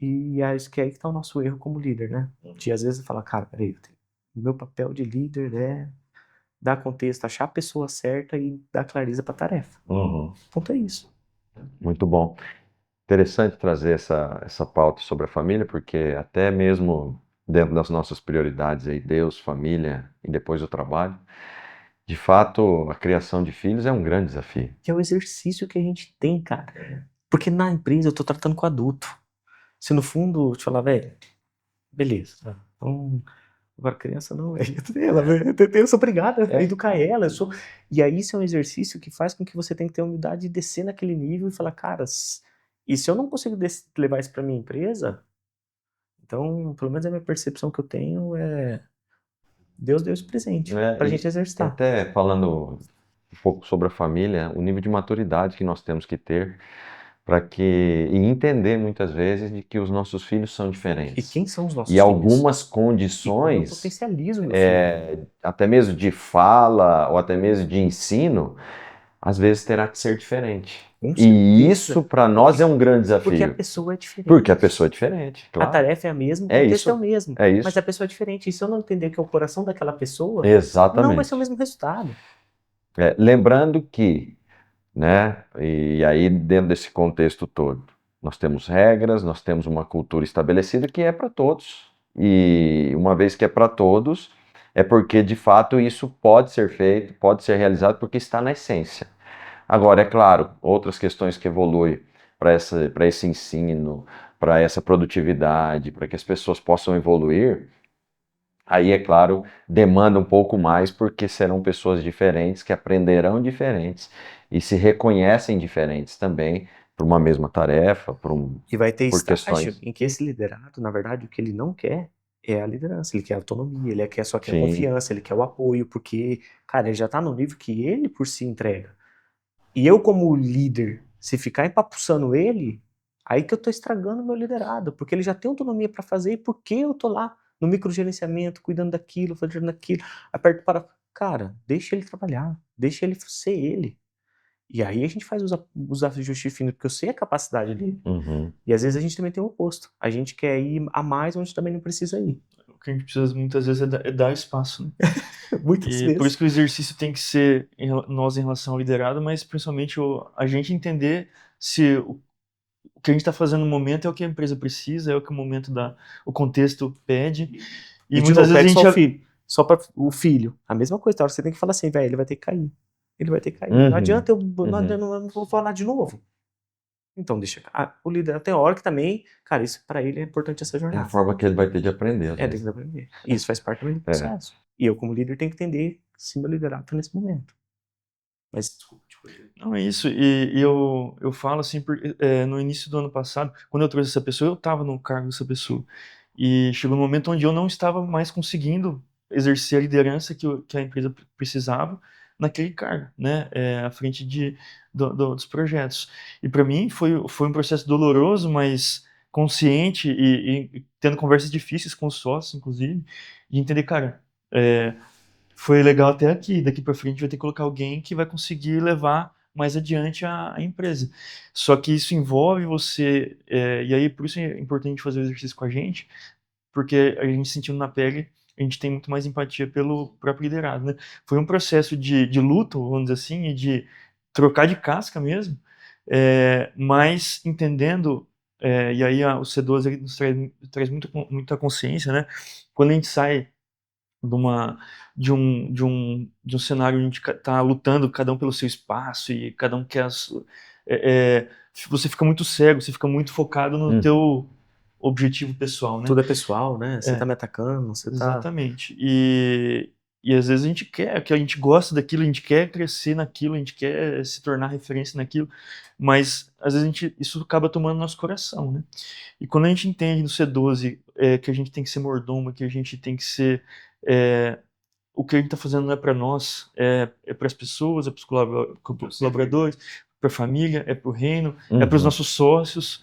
E acho que é aí que tá o nosso erro como líder, né? De às vezes falar, cara, peraí, o meu papel de líder é dar contexto, achar a pessoa certa e dar clareza pra tarefa. Uhum. O ponto é isso. Muito bom. Interessante trazer essa pauta sobre a família, porque até mesmo dentro das nossas prioridades aí, Deus, família e depois o trabalho, de fato, a criação de filhos é um grande desafio. Que é o exercício que a gente tem, cara. Porque na empresa eu tô tratando com adulto. Se no fundo eu te falar, velho, beleza. Então, agora criança não, velho. Eu sou obrigado a educar ela. E aí isso é um exercício que faz com que você tenha que ter a humildade de descer naquele nível e falar, cara, e se eu não consigo levar isso pra minha empresa, então, pelo menos a minha percepção que eu tenho é Deus deu esse presente pra gente exercitar. Até falando um pouco sobre a família, o nível de maturidade que nós temos que ter e entender muitas vezes de que os nossos filhos são E diferentes. quem são os nossos E filhos? algumas E como eu condições, potencializo meu filho? até mesmo de fala ou até mesmo de ensino, às vezes terá que ser diferente. Com E certeza. isso para nós é um grande Porque a desafio. pessoa é diferente. Porque a pessoa é diferente, A claro. tarefa é a mesma, o É contexto isso. é o mesmo. É isso. Mas a pessoa é diferente. E se eu não entender que é o coração daquela pessoa, não vai Exatamente. ser o mesmo resultado. Lembrando que, né, e aí dentro desse contexto todo, nós temos regras, nós temos uma cultura estabelecida que é para todos. E uma vez que é para todos, é porque de fato isso pode ser feito, pode ser realizado, porque está na essência. Agora, é claro, outras questões que evoluem para esse ensino, para essa produtividade, para que as pessoas possam evoluir, aí, é claro, demanda um pouco mais, porque serão pessoas diferentes, que aprenderão diferentes e se reconhecem diferentes também para uma mesma tarefa, E vai ter por estágio questões. em que esse liderado, na verdade, o que ele não quer é a liderança. Ele quer autonomia, ele só quer Sim. confiança, ele quer o apoio, porque, cara, ele já tá no nível que ele por si entrega. E eu, como líder, se ficar empapuçando ele, aí que eu tô estragando o meu liderado, porque ele já tem autonomia para fazer, e por que eu tô lá no microgerenciamento, cuidando daquilo, fazendo aquilo, aperto para... Cara, deixa ele trabalhar, deixa ele ser ele. E aí a gente faz os ajustes finos, porque eu sei a capacidade dele. Uhum. E às vezes a gente também tem o oposto. A gente quer ir a mais onde também não precisa ir. O que a gente precisa muitas vezes é dar espaço, né? Muitas E vezes. por isso que o exercício tem que ser nós em relação ao liderado, mas principalmente a gente entender se o que a gente está fazendo no momento é o que a empresa precisa, é o que o contexto pede. E de muitas novo, vezes pega a só gente o filho. Só para o filho. A mesma coisa. A hora que você tem que falar assim, velho, ele vai ter que cair. Ele vai ter que cair. Uhum. Não adianta eu Uhum. não vou falar de novo. Então deixa. O líder tem hora que também, cara, isso para ele é importante essa É a jornada. forma que ele vai ter de aprender. Tem que aprender. E isso faz parte também do processo. E eu, como líder, tenho que entender se meu liderado tá nesse momento. Mas não é isso, e eu falo assim, no início do ano passado, quando eu trouxe essa pessoa, eu estava no cargo dessa pessoa, e chegou um momento onde eu não estava mais conseguindo exercer a liderança que a empresa precisava naquele cargo, né, à frente dos projetos. E para mim foi um processo doloroso, mas consciente e tendo conversas difíceis com os sócios, inclusive, de entender, cara, foi legal até aqui, daqui para frente vai ter que colocar alguém que vai conseguir levar mais adiante a empresa. Só que isso envolve você, e aí por isso é importante fazer o exercício com a gente, porque a gente sentindo na pele, a gente tem muito mais empatia pelo próprio liderado, né? Foi um processo de luto, vamos dizer assim, e de trocar de casca mesmo, mas entendendo, e aí o C12 ele nos traz muita consciência, né? Quando a gente sai de um cenário onde a gente está lutando cada um pelo seu espaço e cada um quer você fica muito cego, você fica muito focado no teu objetivo pessoal, né? tudo é pessoal, né? Você tá me atacando, você tá... Exatamente. E às vezes a gente quer, que a gente gosta daquilo, a gente quer crescer naquilo, a gente quer se tornar referência naquilo, mas às vezes isso acaba tomando nosso coração, né? E quando a gente entende no C12 que a gente tem que ser mordomo, que a gente tem que ser o que a gente está fazendo não é para nós, é para as pessoas, é para os colaboradores, para a família, é para o reino, é para os nossos sócios.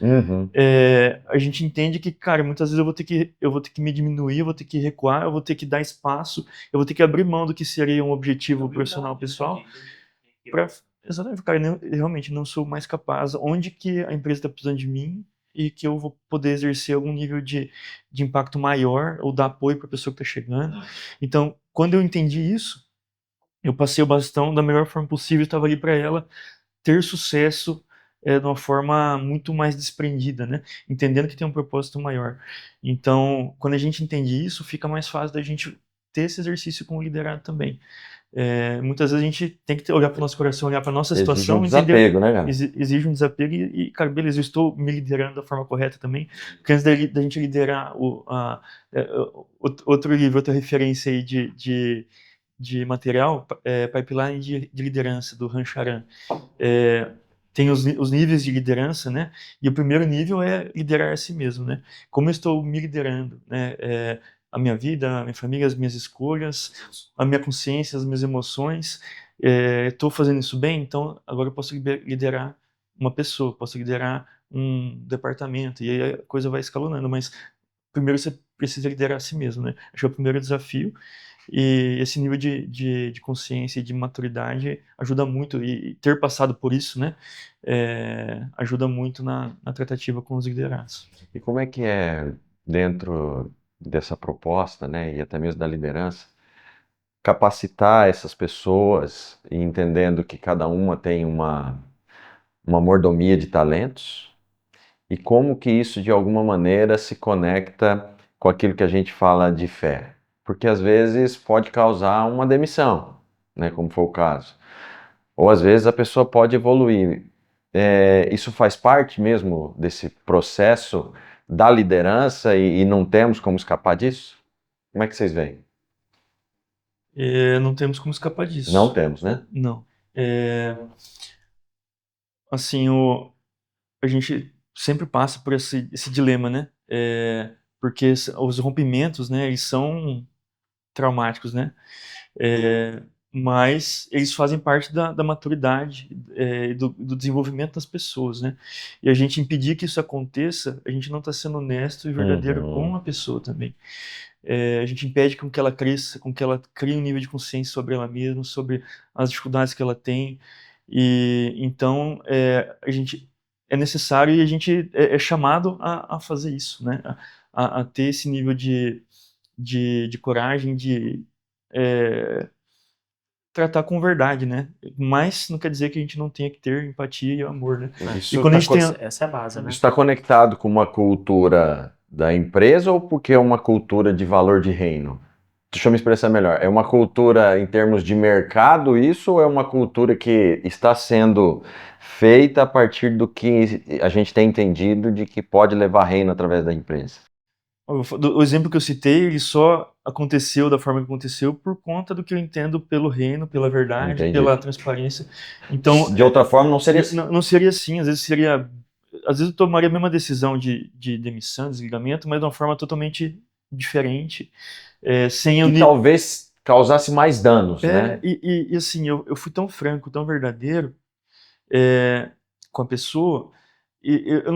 A gente entende que, cara, muitas vezes eu vou ter que me diminuir, eu vou ter que recuar, eu vou ter que dar espaço, eu vou ter que abrir mão do que seria um objetivo profissional pessoal. Exatamente, cara, eu realmente não sou mais capaz. Onde que a empresa está precisando de mim e que eu vou poder exercer algum nível de impacto maior ou dar apoio para a pessoa que está chegando. Então, quando eu entendi isso, eu passei o bastão da melhor forma possível, estava ali para ela ter sucesso de uma forma muito mais desprendida, né? Entendendo que tem um propósito maior. Então, quando a gente entende isso, fica mais fácil da gente ter esse exercício com o liderado também. Muitas vezes a gente tem que olhar para o nosso coração, olhar para a nossa situação, exige um desapego, né, cara? Exige um desapego e, cara, beleza, eu estou me liderando da forma correta também, porque antes da gente liderar outro livro, outra referência aí de material, Pipeline de Liderança, do Rancharan. Tem os níveis de liderança, né? E o primeiro nível é liderar a si mesmo, né? Como eu estou me liderando, né? A minha vida, a minha família, as minhas escolhas, a minha consciência, as minhas emoções. Estou fazendo isso bem, então agora eu posso liderar uma pessoa, posso liderar um departamento, e aí a coisa vai escalonando, mas primeiro você precisa liderar a si mesmo, né? Acho que é o primeiro desafio, e esse nível de consciência e de maturidade ajuda muito, e ter passado por isso, né, ajuda muito na tratativa com os liderados. E como é que é dentro dessa proposta, né, e até mesmo da liderança, capacitar essas pessoas, e entendendo que cada uma tem uma mordomia de talentos, e como que isso de alguma maneira se conecta com aquilo que a gente fala de fé? Porque às vezes pode causar uma demissão, né, como foi o caso. Ou às vezes a pessoa pode evoluir. Isso faz parte mesmo desse processo da liderança e não temos como escapar disso? Como é que vocês veem? Não temos como escapar Não disso. temos, né? Não. Assim, a gente sempre passa por esse dilema, né? Porque os rompimentos, né, eles são traumáticos, né? Mas eles fazem parte da maturidade, do desenvolvimento das pessoas, né? E a gente impedir que isso aconteça, a gente não está sendo honesto e verdadeiro com Uhum. a pessoa também. A gente impede com que ela cresça, com que ela crie um nível de consciência sobre ela mesma, sobre as dificuldades que ela tem. E então a gente é necessário e a gente é chamado a fazer isso, né? A ter esse nível de coragem, de é, tratar com verdade, né? Mas não quer dizer que a gente não tenha que ter empatia e amor, né? E Isso quando a gente tem Essa é a base, né? está conectado com uma cultura da empresa ou porque é uma cultura de valor de reino? Deixa eu me expressar melhor. É uma cultura em termos de mercado isso ou é uma cultura que está sendo feita a partir do que a gente tem entendido de que pode levar reino através da empresa? o exemplo que eu citei, ele só aconteceu da forma que aconteceu por conta do que eu entendo pelo reino, pela verdade, Entendi. pela transparência. Então, De outra forma, não seria assim. não seria assim, às vezes seria, às vezes eu tomaria a mesma decisão de demissão, desligamento, mas de uma forma totalmente diferente, sem eu Que talvez causasse mais danos, né? e assim, eu fui tão franco, tão verdadeiro, com a pessoa, e eu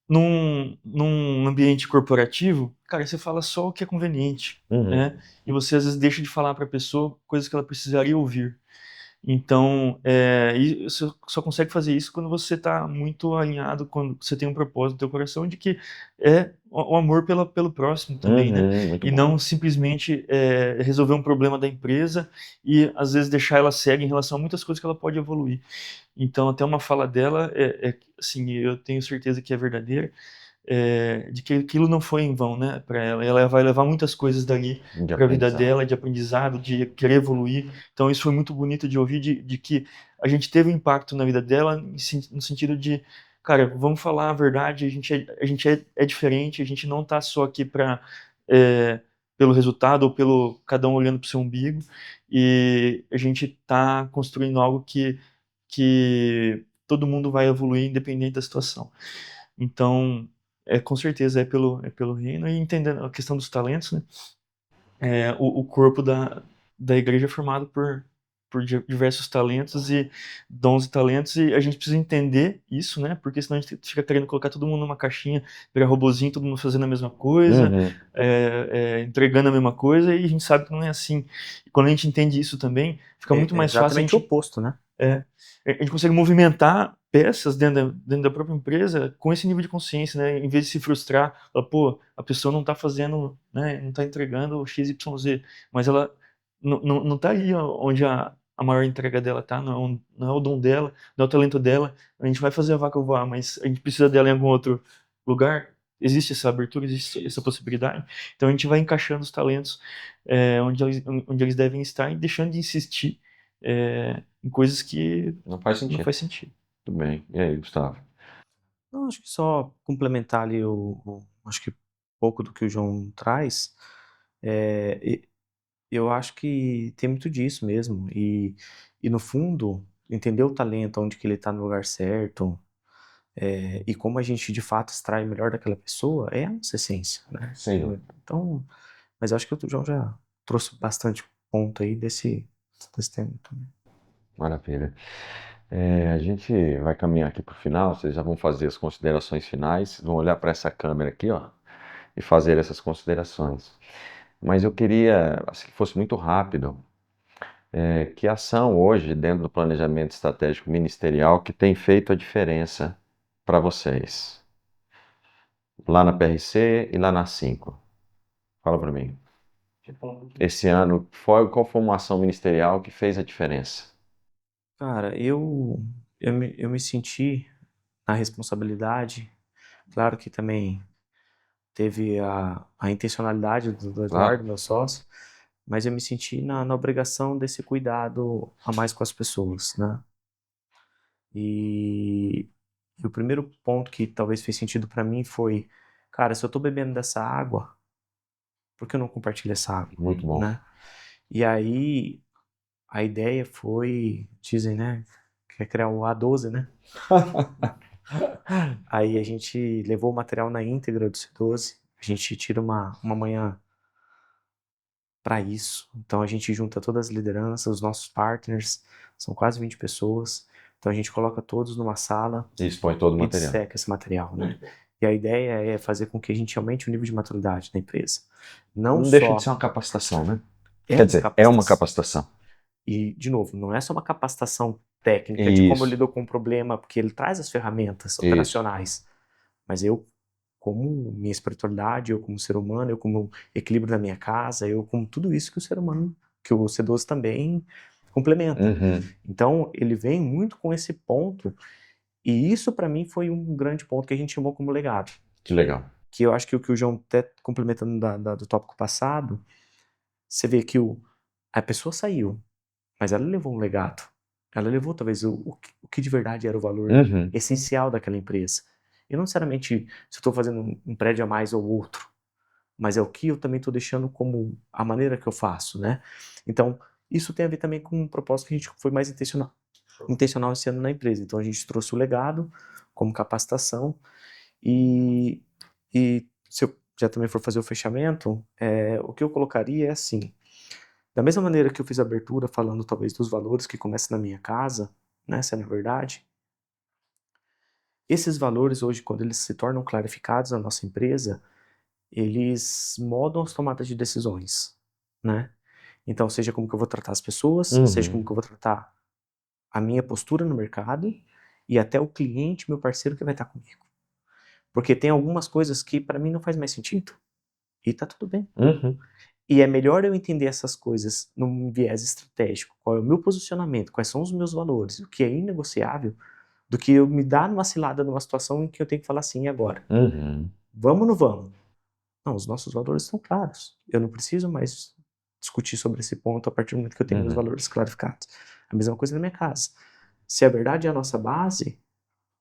não, num ambiente corporativo, cara, você fala só o que é conveniente, Uhum. né? E você às vezes deixa de falar para a pessoa coisas que ela precisaria ouvir. Então, e você só consegue fazer isso quando você está muito alinhado, quando você tem um propósito no teu coração de que é o amor pelo próximo também, né? Muito E bom. não simplesmente resolver um problema da empresa e às vezes deixar ela cega em relação a muitas coisas que ela pode evoluir. Então, até uma fala dela, assim, eu tenho certeza que é verdadeira, de que aquilo não foi em vão, né, para ela. Ela vai levar muitas coisas dali De para a vida aprendizado. dela, de aprendizado, de querer evoluir. Então, isso foi muito bonito de ouvir, de que a gente teve um impacto na vida dela, no sentido de, cara, vamos falar a verdade, a gente é diferente, a gente não está só aqui para pelo resultado ou pelo cada um olhando para o seu umbigo, e a gente está construindo algo que todo mundo vai evoluir independente da situação. Então, com certeza é pelo reino e entendendo a questão dos talentos, né? O corpo da igreja é formado por diversos talentos e dons e talentos e a gente precisa entender isso, né? Porque senão a gente fica querendo colocar todo mundo numa caixinha, virar robozinho, todo mundo fazendo a mesma coisa, Uhum. entregando a mesma coisa e a gente sabe que não é assim. E quando a gente entende isso também, fica muito É mais fácil a exatamente o gente oposto, né? a gente consegue movimentar peças dentro da própria empresa com esse nível de consciência, né? Em vez de se frustrar, falar, pô, a pessoa não está fazendo, né? Não está entregando o XYZ, mas ela não está aí onde a maior entrega dela está, não é o dom dela, não é o talento dela. A gente vai fazer a vaca voar, mas a gente precisa dela em algum outro lugar. Existe essa abertura, existe essa possibilidade. Então a gente vai encaixando os talentos onde eles devem estar e deixando de insistir em coisas que Não faz não sentido. faz sentido. Tudo bem. E aí, Gustavo? Não, acho que só complementar ali acho que pouco do que o João traz, eu acho que tem muito disso mesmo, e no fundo, entender o talento, onde que ele está no lugar certo, e como a gente de fato extrai o melhor daquela pessoa, é a nossa essência, né? Sem dúvida. Então, mas eu acho que o João já trouxe bastante ponto aí desse tema também. Maravilha. A gente vai caminhar aqui para o final, vocês já vão fazer as considerações finais, vão olhar para essa câmera aqui, ó, e fazer essas considerações. Mas eu queria, assim, que fosse muito rápido, que ação hoje, dentro do planejamento estratégico ministerial, que tem feito a diferença para vocês, lá na PRC e lá na 5? Fala para mim. Esse ano, qual foi uma ação ministerial que fez a diferença? Cara, eu me senti na responsabilidade, claro que também teve a intencionalidade do Claro. Eduardo, meu sócio, mas eu me senti na obrigação desse cuidado a mais com as pessoas, né? E, e o primeiro ponto que talvez fez sentido para mim foi, cara, se eu tô bebendo dessa água, por que eu não compartilho essa água, Muito bom. né? E aí a ideia foi, dizem, né, que é criar o A12, né? Aí a gente levou o material na íntegra do C12, a gente tira uma manhã para isso. Então a gente junta todas as lideranças, os nossos partners, são quase 20 pessoas. Então a gente coloca todos numa sala E expõe todo o e material. disseca esse material, né? E a ideia é fazer com que a gente aumente o nível de maturidade da empresa. Não deixa só de ser uma capacitação, né? é Quer uma dizer, é uma capacitação. capacitação. E, de novo, não é só uma capacitação técnica de como eu Isso. lido com o problema, porque ele traz as ferramentas operacionais. Mas eu, como minha espiritualidade, eu como ser humano, eu como equilíbrio da minha casa, eu como tudo isso que o ser humano, que o C12 também complementa. Uhum. Então, ele vem muito com esse ponto, e isso para mim foi um grande ponto que a gente chamou como legado. Que legal. Que eu acho que o que o João, até complementando do tópico passado, você vê que a pessoa saiu, mas ela levou um legado. Ela levou talvez o que de verdade era o valor Uhum. essencial daquela empresa. E não necessariamente se eu estou fazendo um prédio a mais ou outro, mas é o que eu também estou deixando como a maneira que eu faço, né? Então, isso tem a ver também com um propósito que a gente foi mais intencional esse ano na empresa. Então, a gente trouxe o legado como capacitação e se eu já também for fazer o fechamento, o que eu colocaria é assim, da mesma maneira que eu fiz a abertura falando talvez dos valores que começam na minha casa, né, se é na verdade, esses valores hoje, quando eles se tornam clarificados na nossa empresa, eles modam as tomadas de decisões, né? Então, seja como que eu vou tratar as pessoas, seja como que eu vou tratar a minha postura no mercado e até o cliente, meu parceiro que vai estar comigo. Porque tem algumas coisas que para mim não faz mais sentido e tá tudo bem. Uhum. E é melhor eu entender essas coisas num viés estratégico, qual é o meu posicionamento, quais são os meus valores, o que é inegociável, do que eu me dar numa cilada numa situação em que eu tenho que falar assim, e agora? Uhum. Vamos ou não vamos? Não, os nossos valores estão claros. Eu não preciso mais discutir sobre esse ponto a partir do momento que eu tenho meus valores clarificados. A mesma coisa na minha casa. Se a verdade é a nossa base,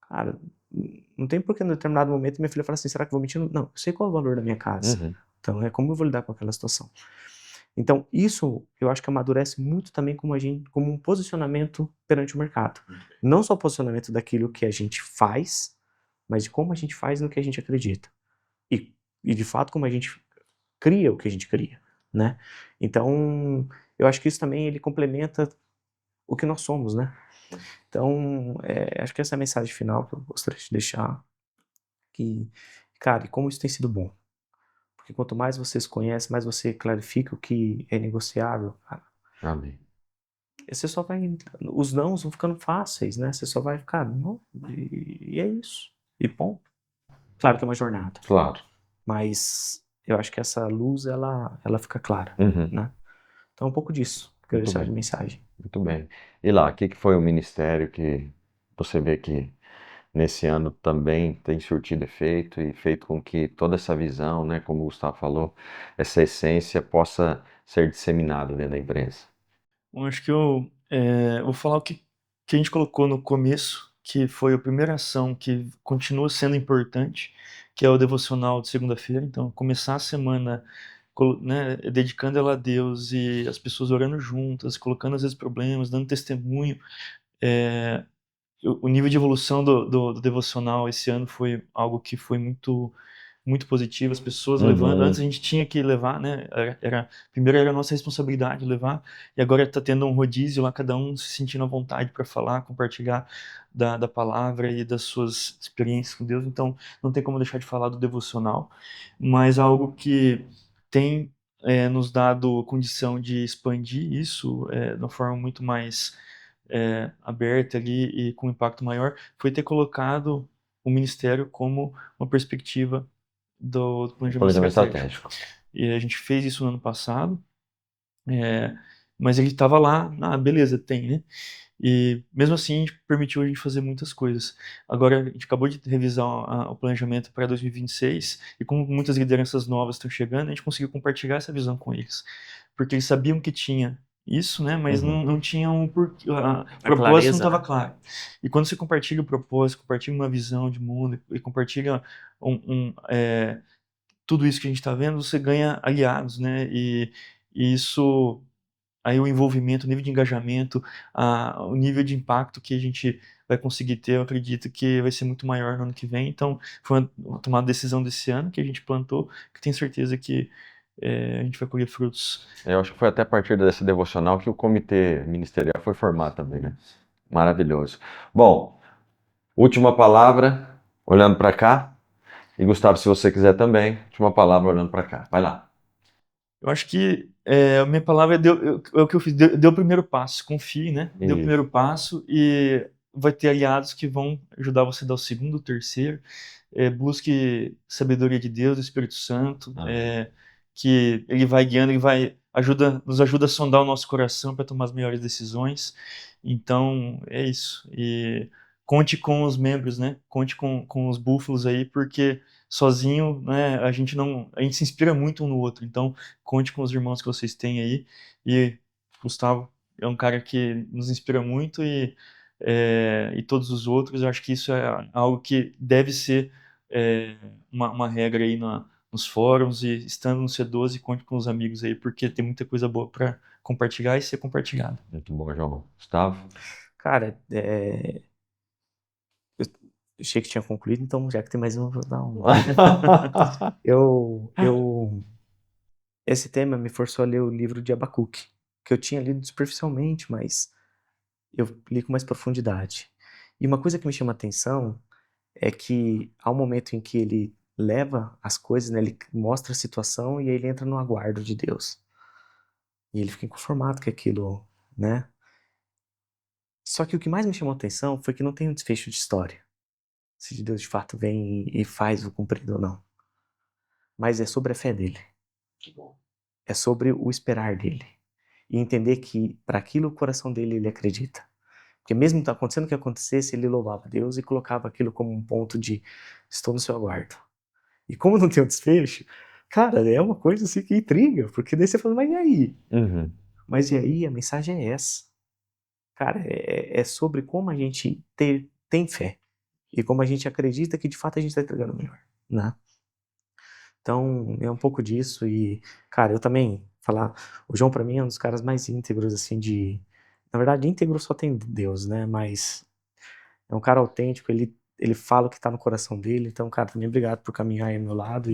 cara, não tem por que em determinado momento minha filha falar assim, será que eu vou mentir? Não, eu sei qual é o valor da minha casa. Uhum. Então é como eu vou lidar com aquela situação. Então, isso eu acho que amadurece muito também como um posicionamento perante o mercado. Não só o posicionamento daquilo que a gente faz, mas de como a gente faz no que a gente acredita. E de fato, como a gente cria o que a gente cria, né? Então, eu acho que isso também ele complementa o que nós somos, né? Então, acho que essa é a mensagem final que eu gostaria de deixar. Que, cara, e como isso tem sido bom. Porque quanto mais você se conhece, mais você clarifica o que é negociável, cara. Amém. Você só vai. Os nãos vão ficando fáceis, né? Você só vai ficar. Não, e é isso. E bom. Claro que é uma jornada. Claro. Mas eu acho que essa luz, ela fica clara, Uhum. né? Então, um pouco disso. Que eu Muito deixar bem. de mensagem. Muito bem. E lá, o que foi o ministério que você vê que nesse ano também tem surtido efeito e feito com que toda essa visão, né, como o Gustavo falou, essa essência possa ser disseminada dentro da empresa? Eu acho que eu vou falar que a gente colocou no começo, que foi a primeira ação que continua sendo importante, que é o devocional de segunda-feira. Então, começar a semana, né, dedicando ela a Deus e as pessoas orando juntas, colocando às vezes problemas, dando testemunho. É, o nível de evolução do devocional esse ano foi algo que foi muito muito positiva, as pessoas levando. Antes a gente tinha que levar, né? Primeiro era a nossa responsabilidade levar, e agora está tendo um rodízio lá, cada um se sentindo à vontade para falar, compartilhar da palavra e das suas experiências com Deus. Então, não tem como deixar de falar do devocional, mas algo que tem nos dado condição de expandir isso de uma forma muito mais aberta ali e com impacto maior, foi ter colocado o ministério como uma perspectiva do planejamento estratégico. E a gente fez isso no ano passado, mas ele estava lá, beleza, tem, né? E mesmo assim a gente permitiu a gente fazer muitas coisas. Agora a gente acabou de revisar o planejamento para 2026 e como muitas lideranças novas estão chegando, a gente conseguiu compartilhar essa visão com eles, porque eles sabiam que tinha isso, né? Mas não tinha o propósito não estava claro. E quando você compartilha o propósito, compartilha uma visão de mundo e compartilha tudo isso que a gente está vendo, você ganha aliados, né? E isso, aí o envolvimento, o nível de engajamento, o nível de impacto que a gente vai conseguir ter, eu acredito que vai ser muito maior no ano que vem. Então, foi uma tomada de decisão desse ano que a gente plantou, que tenho certeza que a gente vai colher frutos. Eu acho que foi até a partir desse devocional que o comitê ministerial foi formado também, né? Maravilhoso. Bom, última palavra, olhando para cá. E Gustavo, se você quiser também, última palavra olhando para cá. Vai lá. Eu acho que a minha palavra é o que eu fiz, deu o primeiro passo, confie, né? Deu o primeiro passo e vai ter aliados que vão ajudar você a dar o segundo, o terceiro. Busque sabedoria de Deus, do Espírito Santo, que ele vai guiando, nos ajuda a sondar o nosso coração para tomar as melhores decisões. Então, é isso. E conte com os membros, né? Conte com os búfalos aí, porque sozinho, né, a gente se inspira muito um no outro. Então, conte com os irmãos que vocês têm aí. E Gustavo é um cara que nos inspira muito e todos os outros. Eu acho que isso é algo que deve ser uma regra aí nos fóruns, e estando no C12, conte com os amigos aí, porque tem muita coisa boa para compartilhar e ser compartilhada. Muito bom, João. Gustavo? Cara, eu achei que tinha concluído, então já que tem mais um, vou dar um. Esse tema me forçou a ler o livro de Abacuque, que eu tinha lido superficialmente, mas eu li com mais profundidade. E uma coisa que me chama a atenção é que há um momento em que ele leva as coisas, né, ele mostra a situação e aí ele entra no aguardo de Deus. E ele fica inconformado com aquilo, né? Só que o que mais me chamou a atenção foi que não tem um desfecho de história. Se Deus de fato vem e faz o cumprido ou não. Mas é sobre a fé dele. Que bom. É sobre o esperar dele. E entender que para aquilo o coração dele ele acredita. Porque mesmo acontecendo o que acontecesse, ele louvava Deus e colocava aquilo como um ponto de estou no seu aguardo. E como não tem um desfecho, cara, é uma coisa assim que intriga, porque daí você fala, mas e aí? Mas e aí? A mensagem é essa. Cara, é sobre como a gente tem fé e como a gente acredita que de fato a gente está entregando o melhor, né? Então, é um pouco disso e, cara, eu também o João para mim é um dos caras mais íntegros, assim, na verdade, íntegro só tem Deus, né? Mas é um cara autêntico, ele fala o que tá no coração dele. Então, cara, também obrigado por caminhar aí ao meu lado.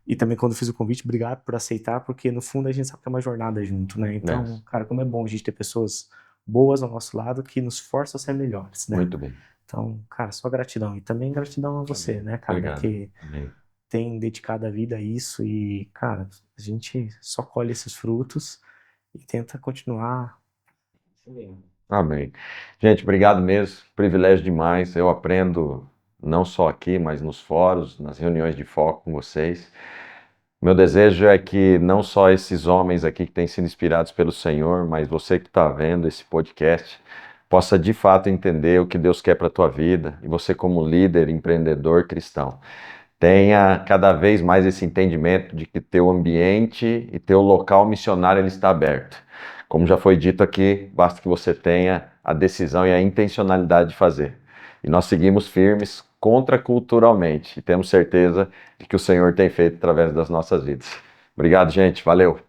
E também quando eu fiz o convite, obrigado por aceitar, porque no fundo a gente sabe que é uma jornada junto, né? Então, cara, como é bom a gente ter pessoas boas ao nosso lado que nos forçam a ser melhores, né? Muito bem. Então, cara, só gratidão. E também gratidão a você, né, cara? Obrigado. Que tem dedicado a vida a isso e, cara, a gente só colhe esses frutos e tenta continuar. Amém. Gente, obrigado mesmo. Privilégio demais. Eu aprendo não só aqui, mas nos fóruns, nas reuniões de foco com vocês. Meu desejo é que não só esses homens aqui que têm sido inspirados pelo Senhor, mas você que está vendo esse podcast, possa de fato entender o que Deus quer para a tua vida e você como líder, empreendedor cristão. Tenha cada vez mais esse entendimento de que teu ambiente e teu local missionário ele está aberto. Como já foi dito aqui, basta que você tenha a decisão e a intencionalidade de fazer. E nós seguimos firmes contraculturalmente e temos certeza de que o Senhor tem feito através das nossas vidas. Obrigado, gente. Valeu!